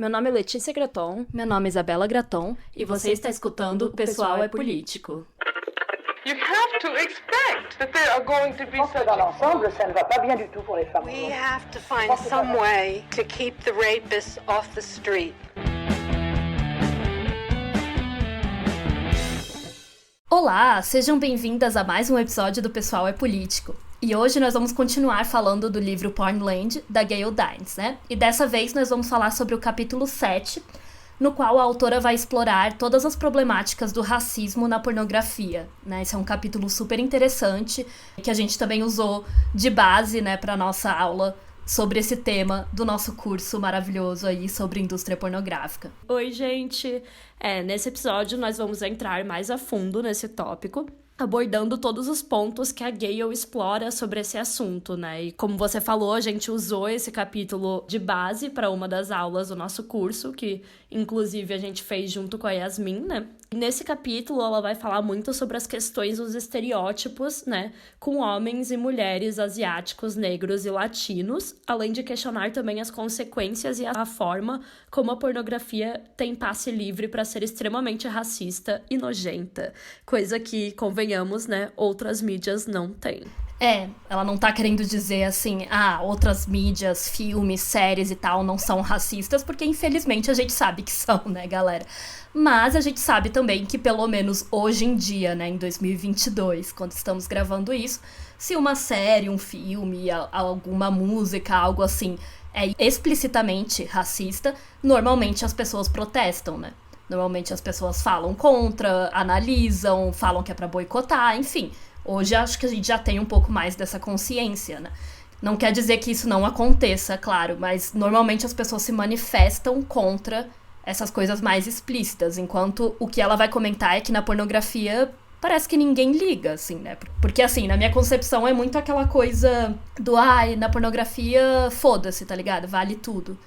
Meu nome é Letícia Graton. Meu nome é Isabela Graton. E você está escutando O Pessoal é Político. You have to expect that there are going to be such... Dans l'ensemble, ça ne va pas bien du tout pour les femmes. We have to find some way to keep the rapists off the street. Olá, sejam bem-vindas a mais um episódio do Pessoal é Político. E hoje nós vamos continuar falando do livro Pornland, da Gayle Dines, né? E dessa vez nós vamos falar sobre o capítulo 7, no qual a autora vai explorar todas as problemáticas do racismo na pornografia, né? Esse é um capítulo super interessante, que a gente também usou de base, né, para nossa aula sobre esse tema do nosso curso maravilhoso aí sobre indústria pornográfica. Oi, gente! Nesse episódio nós vamos entrar mais a fundo nesse tópico, abordando todos os pontos que a Gayle explora sobre esse assunto, né? E como você falou, a gente usou esse capítulo de base para uma das aulas do nosso curso, que inclusive a gente fez junto com a Yasmin, né? E nesse capítulo ela vai falar muito sobre as questões dos estereótipos, né? Com homens e mulheres asiáticos, negros e latinos, além de questionar também as consequências e a forma como a pornografia tem passe livre para ser extremamente racista e nojenta, coisa que, convenhamos, né, outras mídias não têm. Ela não tá querendo dizer assim, outras mídias, filmes, séries e tal não são racistas, porque infelizmente a gente sabe que são, né, galera? Mas a gente sabe também que pelo menos hoje em dia, né, em 2022, quando estamos gravando isso, se uma série, um filme, alguma música, algo assim, é explicitamente racista, normalmente as pessoas protestam, né? Normalmente as pessoas falam contra, analisam, falam que é pra boicotar, enfim. Hoje acho que a gente já tem um pouco mais dessa consciência, né? Não quer dizer que isso não aconteça, claro, mas normalmente as pessoas se manifestam contra essas coisas mais explícitas, enquanto o que ela vai comentar é que na pornografia parece que ninguém liga, assim, né? Porque, assim, na minha concepção é muito aquela coisa do, na pornografia, foda-se, tá ligado? Vale tudo.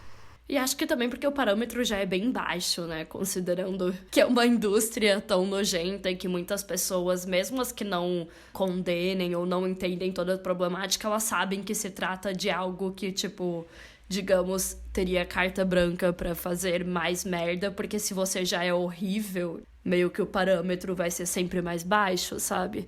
E acho que também porque o parâmetro já é bem baixo, né? Considerando que é uma indústria tão nojenta e que muitas pessoas, mesmo as que não condenem ou não entendem toda a problemática, elas sabem que se trata de algo que, tipo, digamos, teria carta branca pra fazer mais merda, porque se você já é horrível, meio que o parâmetro vai ser sempre mais baixo, sabe?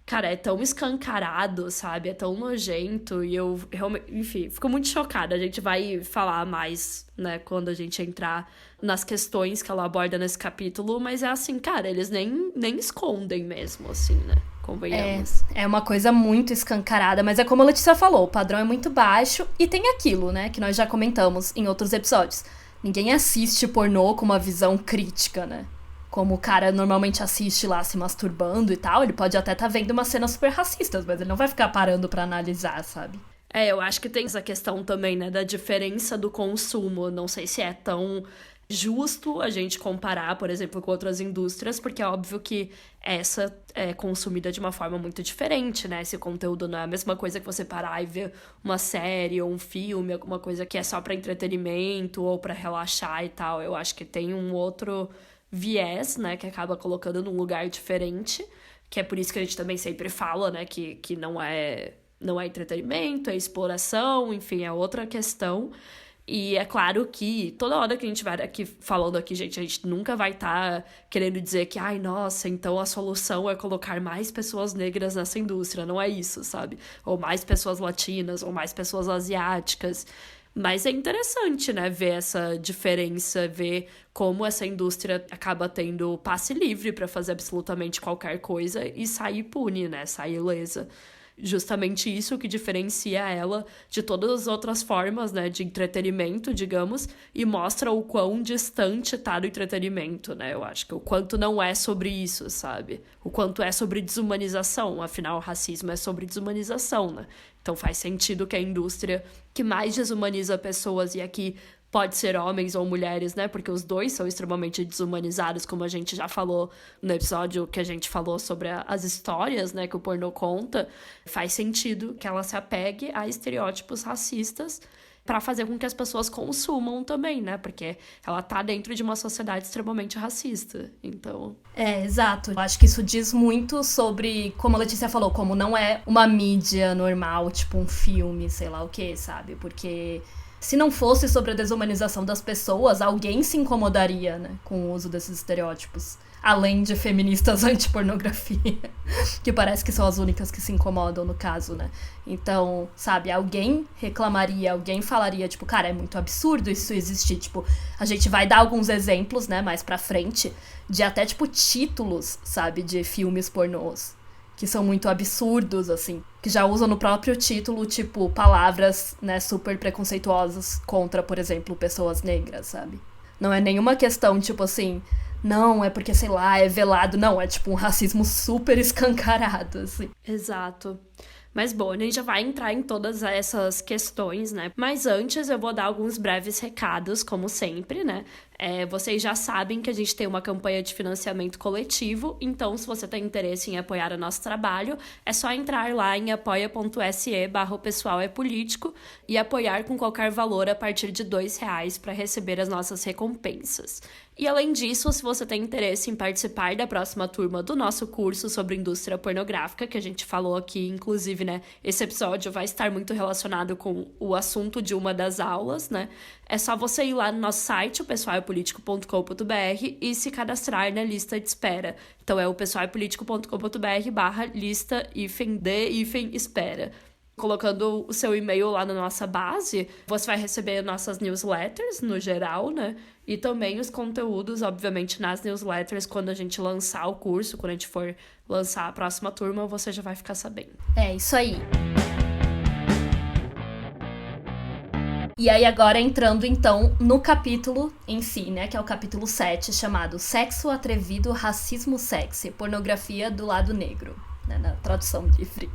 Cara, é tão escancarado, sabe? É tão nojento e eu realmente, enfim, fico muito chocada. A gente vai falar mais, né, quando a gente entrar nas questões que ela aborda nesse capítulo, mas é assim, cara, eles nem escondem mesmo, assim, né? Convenhamos. É uma coisa muito escancarada, mas é como a Letícia falou, o padrão é muito baixo e tem aquilo, né, que nós já comentamos em outros episódios. Ninguém assiste pornô com uma visão crítica, né? Como o cara normalmente assiste lá se masturbando e tal, ele pode até estar vendo umas cenas super racistas, mas ele não vai ficar parando pra analisar, sabe? Eu acho que tem essa questão também, né, da diferença do consumo. Não sei se é tão justo a gente comparar, por exemplo, com outras indústrias, porque é óbvio que essa é consumida de uma forma muito diferente, né? Esse conteúdo não é a mesma coisa que você parar e ver uma série ou um filme, alguma coisa que é só pra entretenimento ou pra relaxar e tal. Eu acho que tem um outro viés, né, que acaba colocando num lugar diferente, que é por isso que a gente também sempre fala, né, que não é entretenimento, é exploração, enfim, é outra questão. E é claro que toda hora que a gente vai aqui falando aqui, gente, a gente nunca vai estar querendo dizer que, nossa, então a solução é colocar mais pessoas negras nessa indústria, não é isso, sabe? Ou mais pessoas latinas, ou mais pessoas asiáticas. Mas é interessante, né, ver essa diferença, ver como essa indústria acaba tendo passe livre para fazer absolutamente qualquer coisa e sair impune, né, sair ilesa. Justamente isso que diferencia ela de todas as outras formas, né, de entretenimento, digamos, e mostra o quão distante tá do entretenimento, né, eu acho que o quanto não é sobre isso, sabe? O quanto é sobre desumanização, afinal o racismo é sobre desumanização, né? Então faz sentido que a indústria que mais desumaniza pessoas, e aqui pode ser homens ou mulheres, né? Porque os dois são extremamente desumanizados, como a gente já falou no episódio que a gente falou sobre as histórias, né, que o pornô conta. Faz sentido que ela se apegue a estereótipos racistas para fazer com que as pessoas consumam também, né? Porque ela tá dentro de uma sociedade extremamente racista, então... Exato. Eu acho que isso diz muito sobre, como a Letícia falou, como não é uma mídia normal, tipo um filme, sei lá o quê, sabe? Porque se não fosse sobre a desumanização das pessoas, alguém se incomodaria, né, com o uso desses estereótipos. Além de feministas anti-pornografia, que parece que são as únicas que se incomodam no caso, né? Então, sabe, alguém reclamaria, alguém falaria, tipo, cara, é muito absurdo isso existir. Tipo, a gente vai dar alguns exemplos, né, mais pra frente, de até, tipo, títulos, sabe, de filmes pornôs, que são muito absurdos, assim, que já usam no próprio título, tipo, palavras, né, super preconceituosas contra, por exemplo, pessoas negras, sabe? Não é nenhuma questão, tipo assim, não, é porque, sei lá, é velado. Não, é tipo um racismo super escancarado, assim. Exato. Mas bom, a gente já vai entrar em todas essas questões, né? Mas antes eu vou dar alguns breves recados, como sempre, né? Vocês já sabem que a gente tem uma campanha de financiamento coletivo, então se você tem interesse em apoiar o nosso trabalho, é só entrar lá em apoia.se/opessoalepolítico e apoiar com qualquer valor a partir de R$2 para receber as nossas recompensas. E além disso, se você tem interesse em participar da próxima turma do nosso curso sobre indústria pornográfica, que a gente falou aqui, inclusive, né, esse episódio vai estar muito relacionado com o assunto de uma das aulas, né? É só você ir lá no nosso site, o pessoalpolitico.com.br, e se cadastrar na lista de espera. Então é o pessoalpolitico.com.br/lista-de-espera. Colocando o seu e-mail lá na nossa base, você vai receber nossas newsletters, no geral, né? E também os conteúdos, obviamente, nas newsletters, quando a gente lançar o curso, quando a gente for lançar a próxima turma, você já vai ficar sabendo. É, isso aí. E aí agora entrando, então, no capítulo em si, né? Que é o capítulo 7, chamado Sexo Atrevido, Racismo Sexy, Pornografia do Lado Negro, né? Na tradução livre.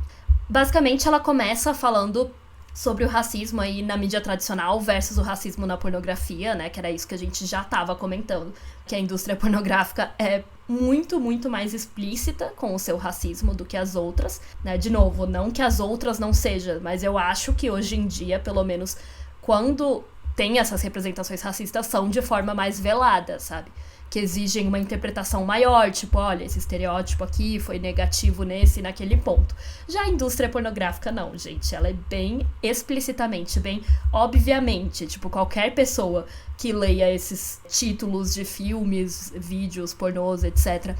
Basicamente, ela começa falando sobre o racismo aí na mídia tradicional versus o racismo na pornografia, né? Que era isso que a gente já estava comentando, que a indústria pornográfica é muito, muito mais explícita com o seu racismo do que as outras, né? De novo, não que as outras não sejam, mas eu acho que hoje em dia, pelo menos quando tem essas representações racistas, são de forma mais velada, sabe? Que exigem uma interpretação maior, tipo, olha, esse estereótipo aqui foi negativo nesse e naquele ponto. Já a indústria pornográfica, não, gente. Ela é bem explicitamente, bem obviamente. Tipo, qualquer pessoa que leia esses títulos de filmes, vídeos, pornôs, etc.,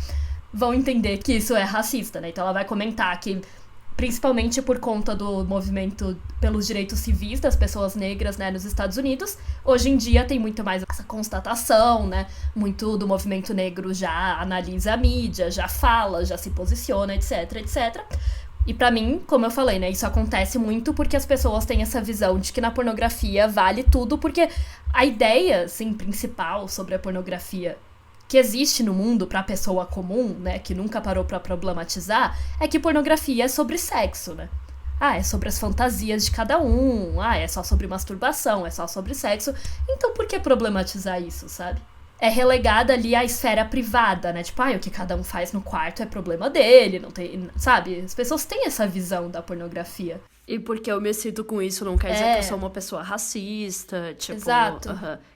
vão entender que isso é racista, né? Então ela vai comentar que, principalmente por conta do movimento pelos direitos civis das pessoas negras, né, nos Estados Unidos, hoje em dia tem muito mais essa constatação, né, muito do movimento negro já analisa a mídia, já fala, já se posiciona, etc, etc. E pra mim, como eu falei, né, isso acontece muito porque as pessoas têm essa visão de que na pornografia vale tudo, porque a ideia, assim, principal sobre a pornografia que existe no mundo pra pessoa comum, né, que nunca parou pra problematizar, é que pornografia é sobre sexo, né? Ah, é sobre as fantasias de cada um, é só sobre masturbação, é só sobre sexo. Então por que problematizar isso, sabe? É relegada ali à esfera privada, né? Tipo, o que cada um faz no quarto é problema dele, não tem, sabe? As pessoas têm essa visão da pornografia. E porque eu me sinto com isso não quer dizer que eu sou uma pessoa racista, tipo... Exato.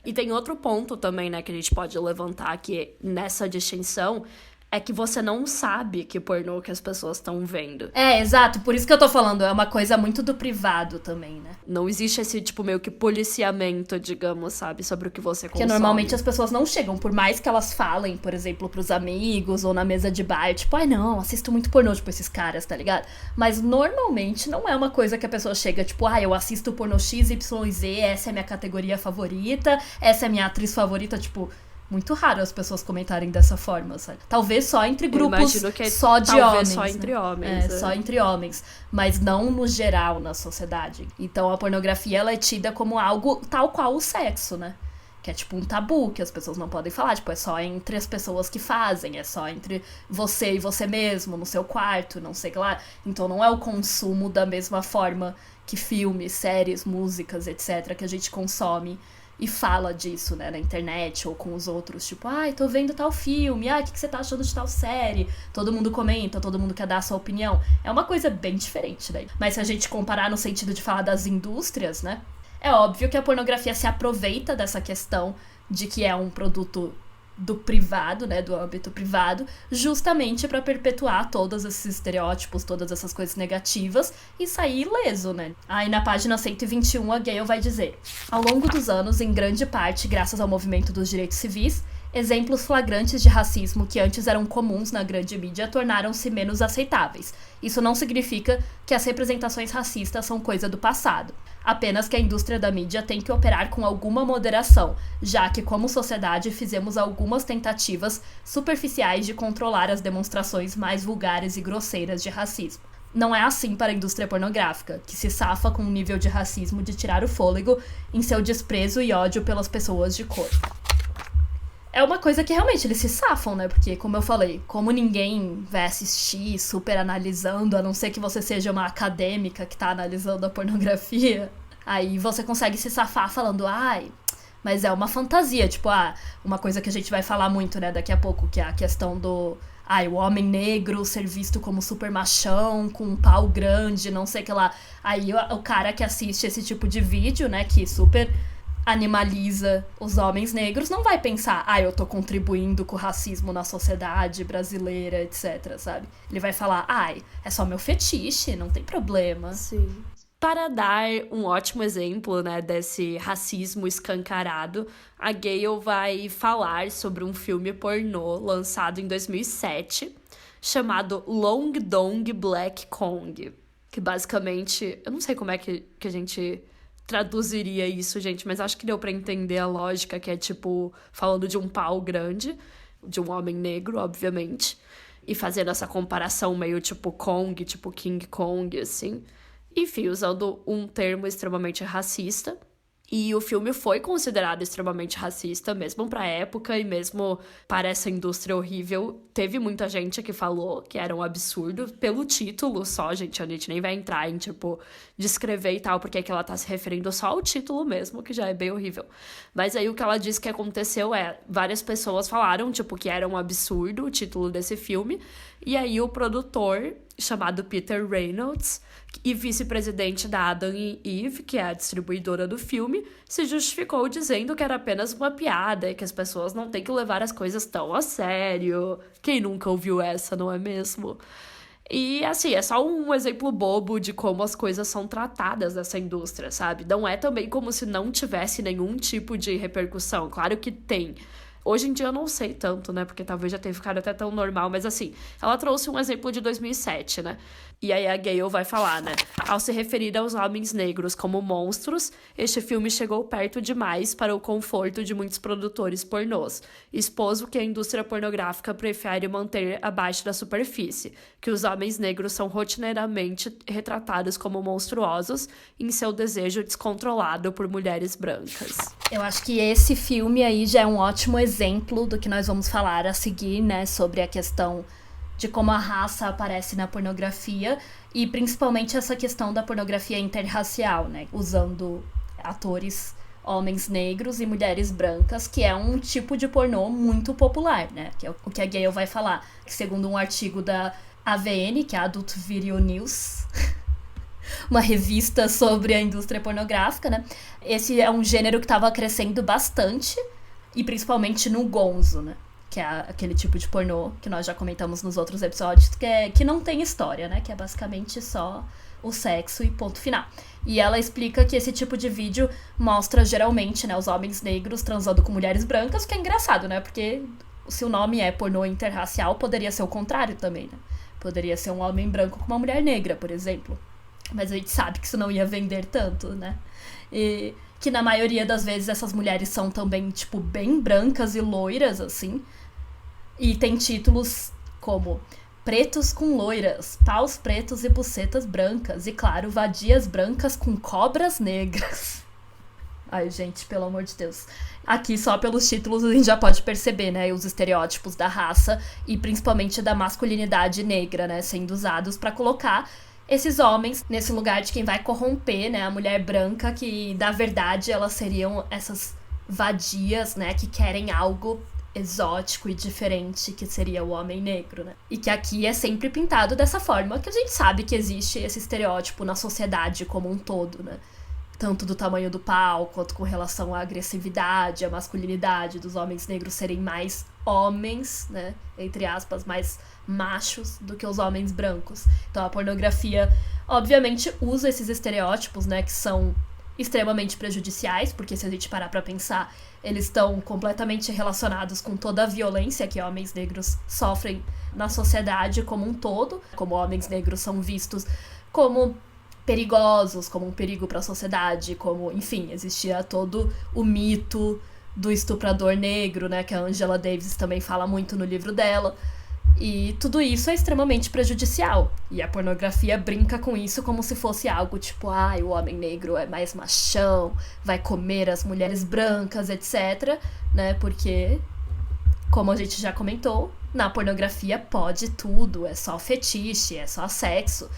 E tem outro ponto também, né, que a gente pode levantar aqui nessa distinção, é que você não sabe que pornô que as pessoas estão vendo. Exato, por isso que eu tô falando, é uma coisa muito do privado também, né? Não existe esse, tipo, meio que policiamento, digamos, sabe, sobre o que você consome. Porque normalmente as pessoas não chegam, por mais que elas falem, por exemplo, pros amigos ou na mesa de bar, tipo, não, assisto muito pornô, tipo, esses caras, tá ligado? Mas normalmente não é uma coisa que a pessoa chega, tipo, eu assisto pornô XYZ, essa é a minha categoria favorita, essa é a minha atriz favorita, tipo... Muito raro as pessoas comentarem dessa forma, sabe? Talvez só entre grupos só de homens. Só entre homens. Só entre homens. Mas não no geral na sociedade. Então a pornografia, ela é tida como algo tal qual o sexo, né? Que é tipo um tabu, que as pessoas não podem falar. Tipo, é só entre as pessoas que fazem. É só entre você e você mesmo, no seu quarto, não sei lá. Então não é o consumo da mesma forma que filmes, séries, músicas, etc. que a gente consome e fala disso, né, na internet ou com os outros, tipo, tô vendo tal filme, o que você tá achando de tal série? Todo mundo comenta, todo mundo quer dar a sua opinião. É uma coisa bem diferente, né? Mas se a gente comparar no sentido de falar das indústrias, né, é óbvio que a pornografia se aproveita dessa questão de que é um produto do privado, né, do âmbito privado, justamente para perpetuar todos esses estereótipos, todas essas coisas negativas e sair ileso, né? Aí na página 121 a Gale vai dizer: ao longo dos anos, em grande parte graças ao movimento dos direitos civis, exemplos flagrantes de racismo que antes eram comuns na grande mídia tornaram-se menos aceitáveis. Isso não significa que as representações racistas são coisa do passado. Apenas que a indústria da mídia tem que operar com alguma moderação, já que, como sociedade, fizemos algumas tentativas superficiais de controlar as demonstrações mais vulgares e grosseiras de racismo. Não é assim para a indústria pornográfica, que se safa com um nível de racismo de tirar o fôlego em seu desprezo e ódio pelas pessoas de cor. É uma coisa que realmente eles se safam, né? Porque, como eu falei, como ninguém vai assistir super analisando, a não ser que você seja uma acadêmica que tá analisando a pornografia, aí você consegue se safar falando, ai, mas é uma fantasia. Tipo, uma coisa que a gente vai falar muito, né, daqui a pouco, que é a questão do... o homem negro ser visto como super machão, com um pau grande, não sei o que lá. Aí o cara que assiste esse tipo de vídeo, né, que super animaliza os homens negros, não vai pensar, eu tô contribuindo com o racismo na sociedade brasileira, etc, sabe? Ele vai falar, é só meu fetiche, não tem problema. Sim. Para dar um ótimo exemplo, né, desse racismo escancarado, a Gale vai falar sobre um filme pornô lançado em 2007, chamado Long Dong Black Kong, que basicamente, eu não sei como é que a gente traduziria isso, gente, mas acho que deu pra entender a lógica, que é tipo, falando de um pau grande, de um homem negro, obviamente, e fazendo essa comparação meio tipo Kong, tipo King Kong, assim. Enfim, usando um termo extremamente racista. E o filme foi considerado extremamente racista, mesmo pra época e mesmo para essa indústria horrível. Teve muita gente que falou que era um absurdo pelo título só, gente. A gente nem vai entrar em, tipo, descrever e tal, porque é que ela tá se referindo só ao título mesmo, que já é bem horrível. Mas aí o que ela disse que aconteceu é, várias pessoas falaram, tipo, que era um absurdo o título desse filme. E aí o produtor, chamado Peter Reynolds, e vice-presidente da Adam e Eve, que é a distribuidora do filme, se justificou dizendo que era apenas uma piada e que as pessoas não têm que levar as coisas tão a sério. Quem nunca ouviu essa, não é mesmo? E, assim, é só um exemplo bobo de como as coisas são tratadas nessa indústria, sabe? Não é também como se não tivesse nenhum tipo de repercussão. Claro que tem. Hoje em dia eu não sei tanto, né? Porque talvez já tenha ficado até tão normal. Mas assim, ela trouxe um exemplo de 2007, né? E aí a Gale vai falar, né? Ao se referir aos homens negros como monstros, este filme chegou perto demais para o conforto de muitos produtores pornôs. Expôs o que a indústria pornográfica prefere manter abaixo da superfície. Que os homens negros são rotineiramente retratados como monstruosos em seu desejo descontrolado por mulheres brancas. Eu acho que esse filme aí já é um ótimo exemplo do que nós vamos falar a seguir, né? Sobre a questão de como a raça aparece na pornografia e principalmente essa questão da pornografia interracial, né? Usando atores homens negros e mulheres brancas, que é um tipo de pornô muito popular, né? Que é o que a Gale vai falar. Que segundo um artigo da AVN, que é a Adult Video News, uma revista sobre a indústria pornográfica, né? Esse é um gênero que estava crescendo bastante, e principalmente no gonzo, né? Que é aquele tipo de pornô que nós já comentamos nos outros episódios, que não tem história, né? Que é basicamente só o sexo e ponto final. E ela explica que esse tipo de vídeo mostra geralmente, né, os homens negros transando com mulheres brancas, que é engraçado, né? Porque se o nome é pornô interracial, poderia ser o contrário também, né? Poderia ser um homem branco com uma mulher negra, por exemplo. Mas a gente sabe que isso não ia vender tanto, né? E que na maioria das vezes essas mulheres são também, tipo, bem brancas e loiras, assim. E tem títulos como Pretos com loiras, paus pretos e bucetas brancas. E, claro, vadias brancas com cobras negras. Ai, gente, pelo amor de Deus. Aqui, só pelos títulos, a gente já pode perceber, né, os estereótipos da raça e principalmente da masculinidade negra, né, sendo usados pra colocar esses homens nesse lugar de quem vai corromper, né, a mulher branca, que, na verdade, elas seriam essas vadias, né, que querem algo exótico e diferente, que seria o homem negro, né? E que aqui é sempre pintado dessa forma, que a gente sabe que existe esse estereótipo na sociedade como um todo, né? tanto do tamanho do pau, quanto com relação à agressividade, à masculinidade dos homens negros serem mais homens, né, entre aspas, mais machos do que os homens brancos. Então a pornografia, obviamente, usa esses estereótipos, né, que são extremamente prejudiciais, porque se a gente parar pra pensar, eles estão completamente relacionados com toda a violência que homens negros sofrem na sociedade como um todo, como homens negros são vistos como perigosos, como um perigo para a sociedade, como, enfim, existia todo o mito do estuprador negro, né, que a Angela Davis também fala muito no livro dela. E tudo isso é extremamente prejudicial. E a pornografia brinca com isso como se fosse algo tipo, o homem negro é mais machão, vai comer as mulheres brancas, etc. Né? Porque, como a gente já comentou, na pornografia pode tudo, é só fetiche, é só sexo.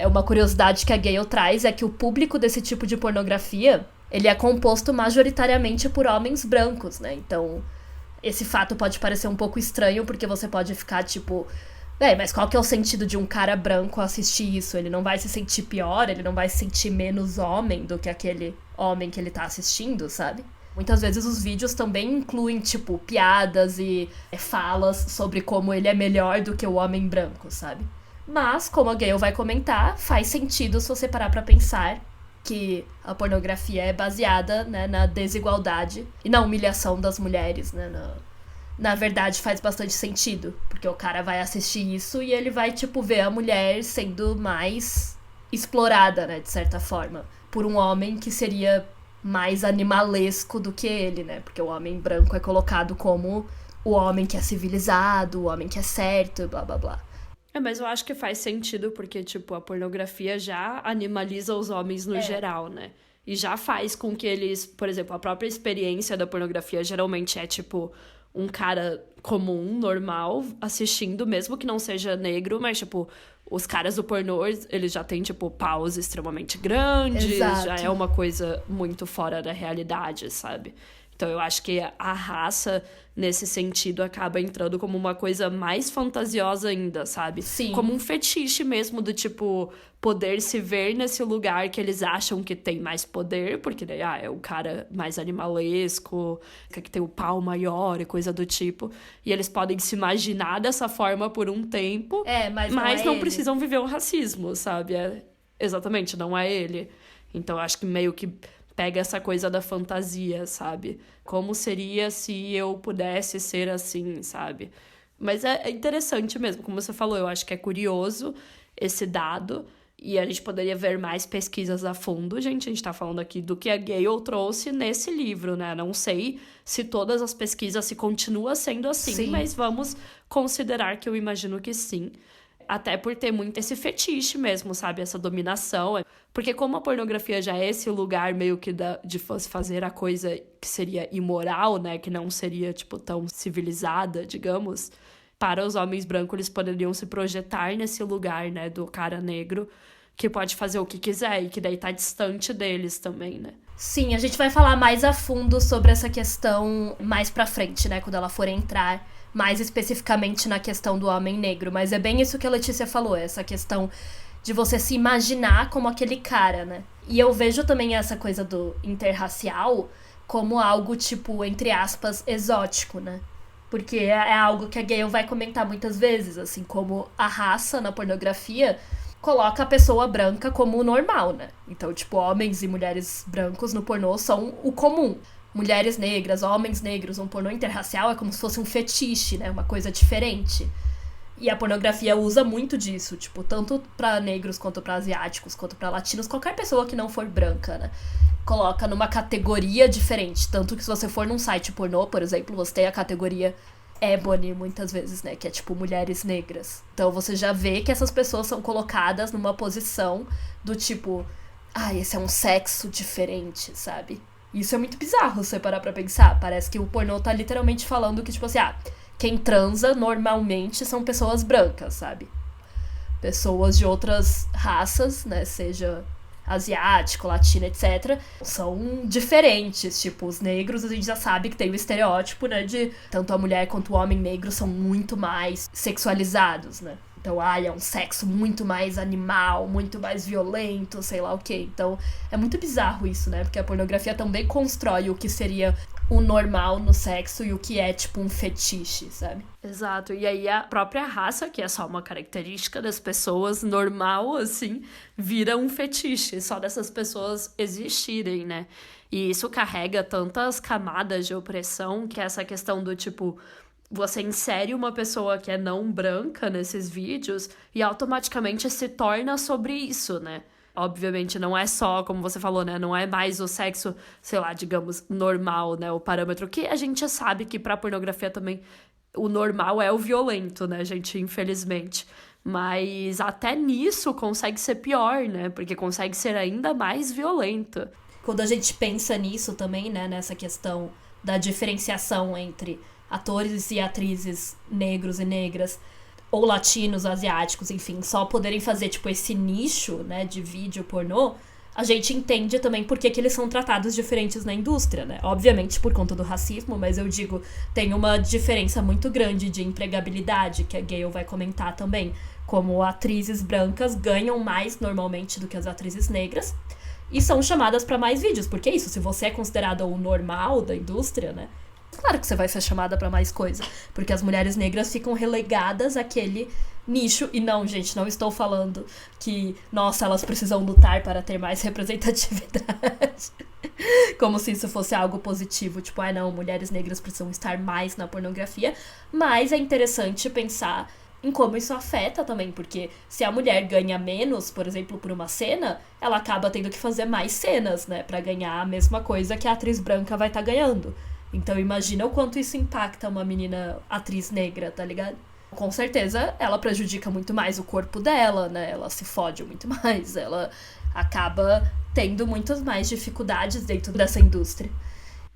Uma curiosidade que a Gale traz é que o público desse tipo de pornografia, ele é composto majoritariamente por homens brancos, né? Então, esse fato pode parecer um pouco estranho, porque você pode ficar tipo, mas qual que é o sentido de um cara branco assistir isso? Ele não vai se sentir pior, ele não vai se sentir menos homem do que aquele homem que ele tá assistindo, sabe? Muitas vezes os vídeos também incluem, tipo, piadas e falas sobre como ele é melhor do que o homem branco, sabe? Mas, como a Gale vai comentar, faz sentido se você parar pra pensar que a pornografia é baseada, né, na desigualdade e na humilhação das mulheres, né? Na verdade, faz bastante sentido, porque o cara vai assistir isso e ele vai, tipo, ver a mulher sendo mais explorada, né, de certa forma, por um homem que seria mais animalesco do que ele, né? Porque o homem branco é colocado como o homem que é civilizado, o homem que é certo, blá, blá, blá. Mas eu acho que faz sentido porque, tipo, a pornografia já animaliza os homens no geral, né? E já faz com que eles, por exemplo, a própria experiência da pornografia geralmente é, tipo, um cara comum, normal, assistindo, mesmo que não seja negro, mas, tipo, os caras do pornô, eles já têm, tipo, paus extremamente grandes, Exato. Já é uma coisa muito fora da realidade, sabe? Então eu acho que a raça, nesse sentido, acaba entrando como uma coisa mais fantasiosa ainda, sabe? Sim. Como um fetiche mesmo do tipo, poder se ver nesse lugar que eles acham que tem mais poder, porque daí, é o cara mais animalesco, que tem o pau maior e coisa do tipo. E eles podem se imaginar dessa forma por um tempo, mas não precisam viver o racismo, sabe? Exatamente, não é ele. Então eu acho que meio que pega essa coisa da fantasia, sabe? Como seria se eu pudesse ser assim, sabe? Mas é interessante mesmo, como você falou, eu acho que é curioso esse dado, e a gente poderia ver mais pesquisas a fundo, gente. A gente tá falando aqui do que a Gale trouxe nesse livro, né? Não sei se todas as pesquisas se continua sendo assim, sim, mas vamos considerar que eu imagino que sim. Até por ter muito esse fetiche mesmo, sabe? Essa dominação. Porque como a pornografia já é esse lugar meio que de fazer a coisa que seria imoral, né? Que não seria, tipo, tão civilizada, digamos. Para os homens brancos, eles poderiam se projetar nesse lugar, né? Do cara negro, que pode fazer o que quiser e que daí tá distante deles também, né? Sim, a gente vai falar mais a fundo sobre essa questão mais pra frente, né? Quando ela for entrar mais especificamente na questão do homem negro. Mas é bem isso que a Letícia falou, essa questão de você se imaginar como aquele cara, né? E eu vejo também essa coisa do interracial como algo, tipo, entre aspas, exótico, né? Porque é algo que a Gale vai comentar muitas vezes, assim, como a raça na pornografia coloca a pessoa branca como o normal, né? Então, tipo, homens e mulheres brancos no pornô são o comum. Mulheres negras, homens negros, um pornô interracial é como se fosse um fetiche, né? Uma coisa diferente. E a pornografia usa muito disso, tipo, tanto pra negros, quanto pra asiáticos, quanto pra latinos, qualquer pessoa que não for branca, né? Coloca numa categoria diferente. Tanto que se você for num site pornô, por exemplo, você tem a categoria Ebony, muitas vezes, né? Que é tipo mulheres negras. Então você já vê que essas pessoas são colocadas numa posição do tipo, esse é um sexo diferente, sabe? Isso é muito bizarro, se você parar pra pensar. Parece que o pornô tá literalmente falando que, tipo assim, quem transa normalmente são pessoas brancas, sabe? Pessoas de outras raças, né? Seja asiático, latino, etc. São diferentes. Tipo, os negros, a gente já sabe que tem o estereótipo, né? De tanto a mulher quanto o homem negro são muito mais sexualizados, né? Então, é um sexo muito mais animal, muito mais violento, sei lá o quê. Então, é muito bizarro isso, né? Porque a pornografia também constrói o que seria o normal no sexo e o que é, tipo, um fetiche, sabe? Exato. E aí a própria raça, que é só uma característica das pessoas, normal, assim, vira um fetiche, só dessas pessoas existirem, né? E isso carrega tantas camadas de opressão, que é essa questão do, tipo, você insere uma pessoa que é não branca nesses vídeos e automaticamente se torna sobre isso, né? Obviamente não é só, como você falou, né? Não é mais o sexo, sei lá, digamos, normal, né? O parâmetro que a gente sabe que pra pornografia também o normal é o violento, né, gente? Infelizmente. Mas até nisso consegue ser pior, né? Porque consegue ser ainda mais violento. Quando a gente pensa nisso também, né? Nessa questão da diferenciação entre atores e atrizes negros e negras, ou latinos, asiáticos, enfim, só poderem fazer, tipo, esse nicho, né, de vídeo pornô, a gente entende também por que eles são tratados diferentes na indústria, né? Obviamente por conta do racismo, mas eu digo, tem uma diferença muito grande de empregabilidade, que a Gayle vai comentar também, como atrizes brancas ganham mais normalmente do que as atrizes negras, e são chamadas para mais vídeos, porque é isso, se você é considerada o normal da indústria, né? Claro que você vai ser chamada pra mais coisa, porque as mulheres negras ficam relegadas àquele nicho. E não, gente, não estou falando que, nossa, elas precisam lutar para ter mais representatividade. Como se isso fosse algo positivo. Tipo, não, mulheres negras precisam estar mais na pornografia. Mas é interessante pensar em como isso afeta também, porque se a mulher ganha menos, por exemplo, por uma cena, ela acaba tendo que fazer mais cenas, né, pra ganhar a mesma coisa que a atriz branca vai estar ganhando. Então imagina o quanto isso impacta uma menina atriz negra, tá ligado? Com certeza ela prejudica muito mais o corpo dela, né? Ela se fode muito mais, ela acaba tendo muitas mais dificuldades dentro dessa indústria.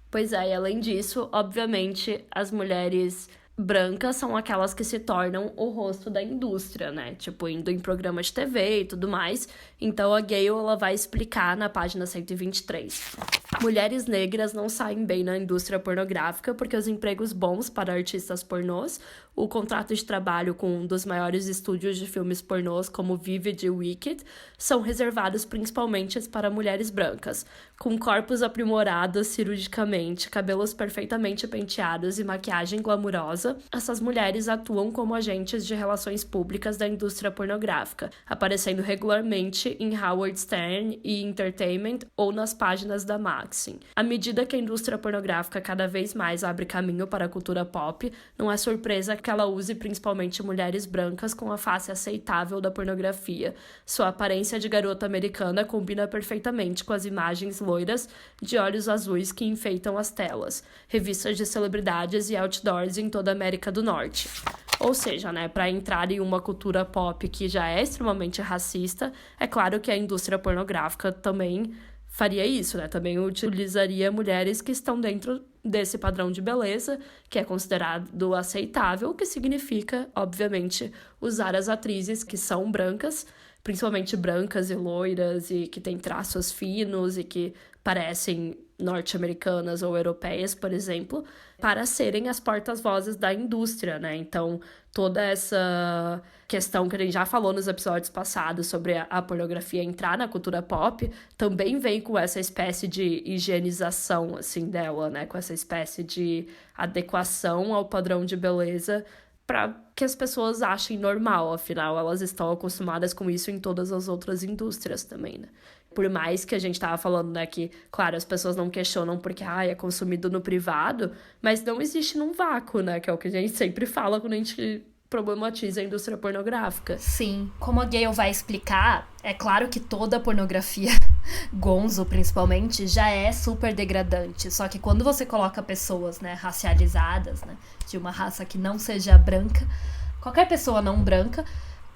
Pois é, e além disso, obviamente, as mulheres brancas são aquelas que se tornam o rosto da indústria, né? Tipo, indo em programas de TV e tudo mais. Então, a Gayle, ela vai explicar na página 123. Mulheres negras não saem bem na indústria pornográfica porque os empregos bons para artistas pornôs, o contrato de trabalho com um dos maiores estúdios de filmes pornôs, como Vivid e Wicked, são reservados principalmente para mulheres brancas, com corpos aprimorados cirurgicamente, cabelos perfeitamente penteados e maquiagem glamurosa. Essas mulheres atuam como agentes de relações públicas da indústria pornográfica, aparecendo regularmente em Howard Stern e Entertainment ou nas páginas da Maxim. À medida que a indústria pornográfica cada vez mais abre caminho para a cultura pop, não é surpresa que ela use principalmente mulheres brancas com a face aceitável da pornografia. Sua aparência de garota americana combina perfeitamente com as imagens loiras de olhos azuis que enfeitam as telas, revistas de celebridades e outdoors em toda a América do Norte. Ou seja, né, para entrar em uma cultura pop que já é extremamente racista, é claro que a indústria pornográfica também faria isso, né? Também utilizaria mulheres que estão dentro desse padrão de beleza, que é considerado aceitável, o que significa, obviamente, usar as atrizes que são brancas, principalmente brancas e loiras, e que têm traços finos e que parecem norte-americanas ou europeias, por exemplo, para serem as portas-vozes da indústria, né? Então, toda essa questão que a gente já falou nos episódios passados sobre a pornografia entrar na cultura pop, também vem com essa espécie de higienização, assim, dela, né? Com essa espécie de adequação ao padrão de beleza para que as pessoas achem normal, afinal, elas estão acostumadas com isso em todas as outras indústrias também, né? Por mais que a gente tava falando, né, que, claro, as pessoas não questionam porque, é consumido no privado, mas não existe num vácuo, né, que é o que a gente sempre fala quando a gente problematiza a indústria pornográfica. Sim, como a Gayle vai explicar, é claro que toda a pornografia, gonzo principalmente, já é super degradante, só que quando você coloca pessoas, né, racializadas, né, de uma raça que não seja branca, qualquer pessoa não branca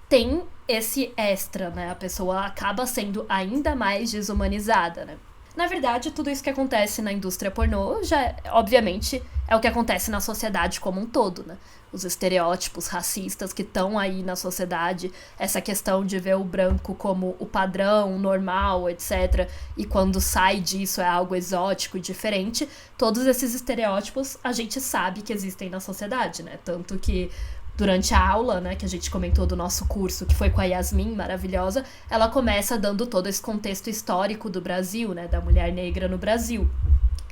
tem esse extra, né? A pessoa acaba sendo ainda mais desumanizada, né? Na verdade, tudo isso que acontece na indústria pornô já, obviamente, é o que acontece na sociedade como um todo, né? Os estereótipos racistas que estão aí na sociedade, essa questão de ver o branco como o padrão, normal, etc. E quando sai disso é algo exótico e diferente. Todos esses estereótipos a gente sabe que existem na sociedade, né? Tanto que durante a aula, né, que a gente comentou do nosso curso, que foi com a Yasmin, maravilhosa, ela começa dando todo esse contexto histórico do Brasil, né, da mulher negra no Brasil.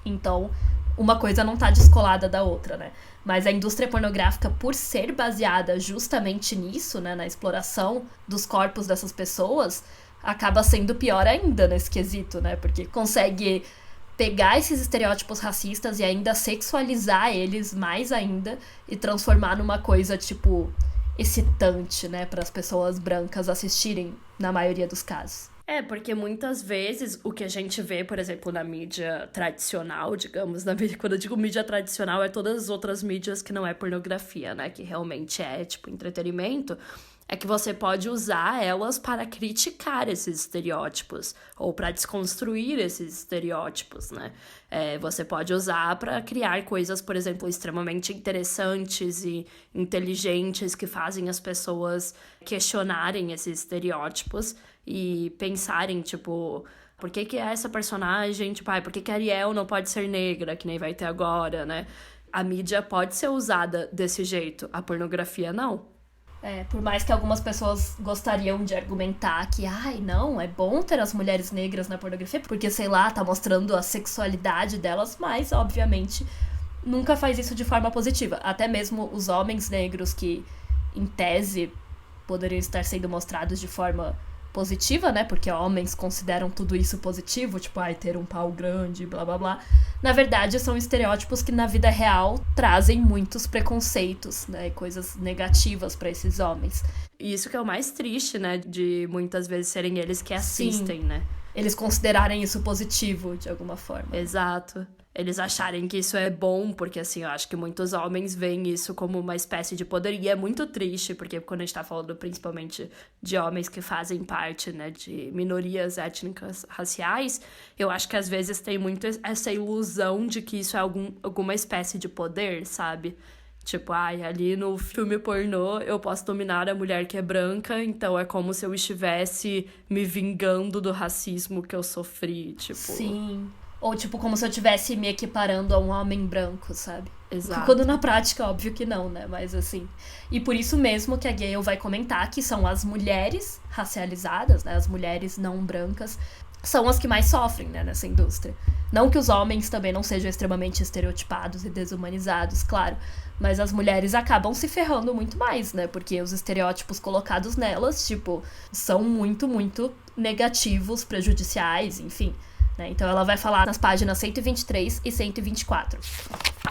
Então, uma coisa não tá descolada da outra, né? Mas a indústria pornográfica, por ser baseada justamente nisso, né, na exploração dos corpos dessas pessoas, acaba sendo pior ainda nesse quesito, né? Porque consegue pegar esses estereótipos racistas e ainda sexualizar eles mais ainda e transformar numa coisa, tipo, excitante, né, para as pessoas brancas assistirem, na maioria dos casos. Porque muitas vezes o que a gente vê, por exemplo, na mídia tradicional, digamos, quando eu digo mídia tradicional, é todas as outras mídias que não é pornografia, né, que realmente é, tipo, entretenimento, é que você pode usar elas para criticar esses estereótipos ou para desconstruir esses estereótipos, né? Você pode usar para criar coisas, por exemplo, extremamente interessantes e inteligentes que fazem as pessoas questionarem esses estereótipos e pensarem, tipo, por que essa personagem, tipo, por que a Ariel não pode ser negra, que nem vai ter agora, né? A mídia pode ser usada desse jeito, a pornografia não. Por mais que algumas pessoas gostariam de argumentar que, não, é bom ter as mulheres negras na pornografia, porque, sei lá, tá mostrando a sexualidade delas, mas, obviamente, nunca faz isso de forma positiva. Até mesmo os homens negros que, em tese, poderiam estar sendo mostrados de forma positiva, né, porque homens consideram tudo isso positivo, tipo, ter um pau grande, blá, blá, blá. Na verdade, são estereótipos que na vida real trazem muitos preconceitos, né, coisas negativas pra esses homens. E isso que é o mais triste, né, de muitas vezes serem eles que assistem, né? Eles considerarem isso positivo, de alguma forma. Exato. Eles acharem que isso é bom, porque, assim, eu acho que muitos homens veem isso como uma espécie de poder, e é muito triste, porque quando a gente tá falando principalmente de homens que fazem parte, né, de minorias étnicas raciais, eu acho que às vezes tem muito essa ilusão de que isso é alguma espécie de poder, sabe? Tipo, ali no filme pornô eu posso dominar a mulher que é branca, então é como se eu estivesse me vingando do racismo que eu sofri, tipo... Sim. Ou, tipo, como se eu estivesse me equiparando a um homem branco, sabe? Exato. Quando na prática, óbvio que não, né? Mas, assim... E por isso mesmo que a Gale vai comentar que são as mulheres racializadas, né? As mulheres não brancas, são as que mais sofrem, né? Nessa indústria. Não que os homens também não sejam extremamente estereotipados e desumanizados, claro. Mas as mulheres acabam se ferrando muito mais, né? Porque os estereótipos colocados nelas, tipo, são muito, muito negativos, prejudiciais, enfim... Então ela vai falar nas páginas 123 e 124.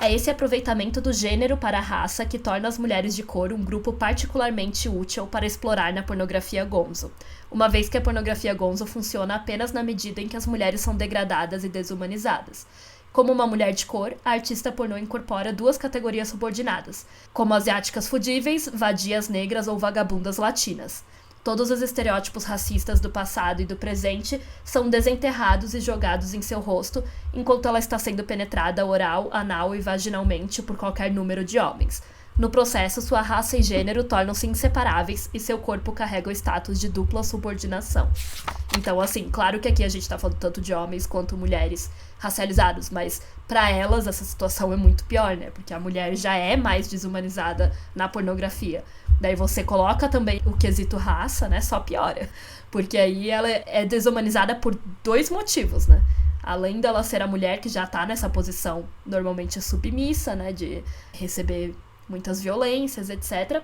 É esse aproveitamento do gênero para a raça que torna as mulheres de cor um grupo particularmente útil para explorar na pornografia gonzo, uma vez que a pornografia gonzo funciona apenas na medida em que as mulheres são degradadas e desumanizadas. Como uma mulher de cor, a artista pornô incorpora duas categorias subordinadas, como asiáticas fudíveis, vadias negras ou vagabundas latinas. Todos os estereótipos racistas do passado e do presente são desenterrados e jogados em seu rosto enquanto ela está sendo penetrada oral, anal e vaginalmente por qualquer número de homens. No processo, sua raça e gênero tornam-se inseparáveis e seu corpo carrega o status de dupla subordinação. Então, assim, claro que aqui a gente tá falando tanto de homens quanto mulheres racializados, mas pra elas essa situação é muito pior, né? Porque a mulher já é mais desumanizada na pornografia. Daí você coloca também o quesito raça, né? Só piora. Porque aí ela é desumanizada por dois motivos, né? Além dela ser a mulher que já tá nessa posição normalmente submissa, né? De receber muitas violências, etc.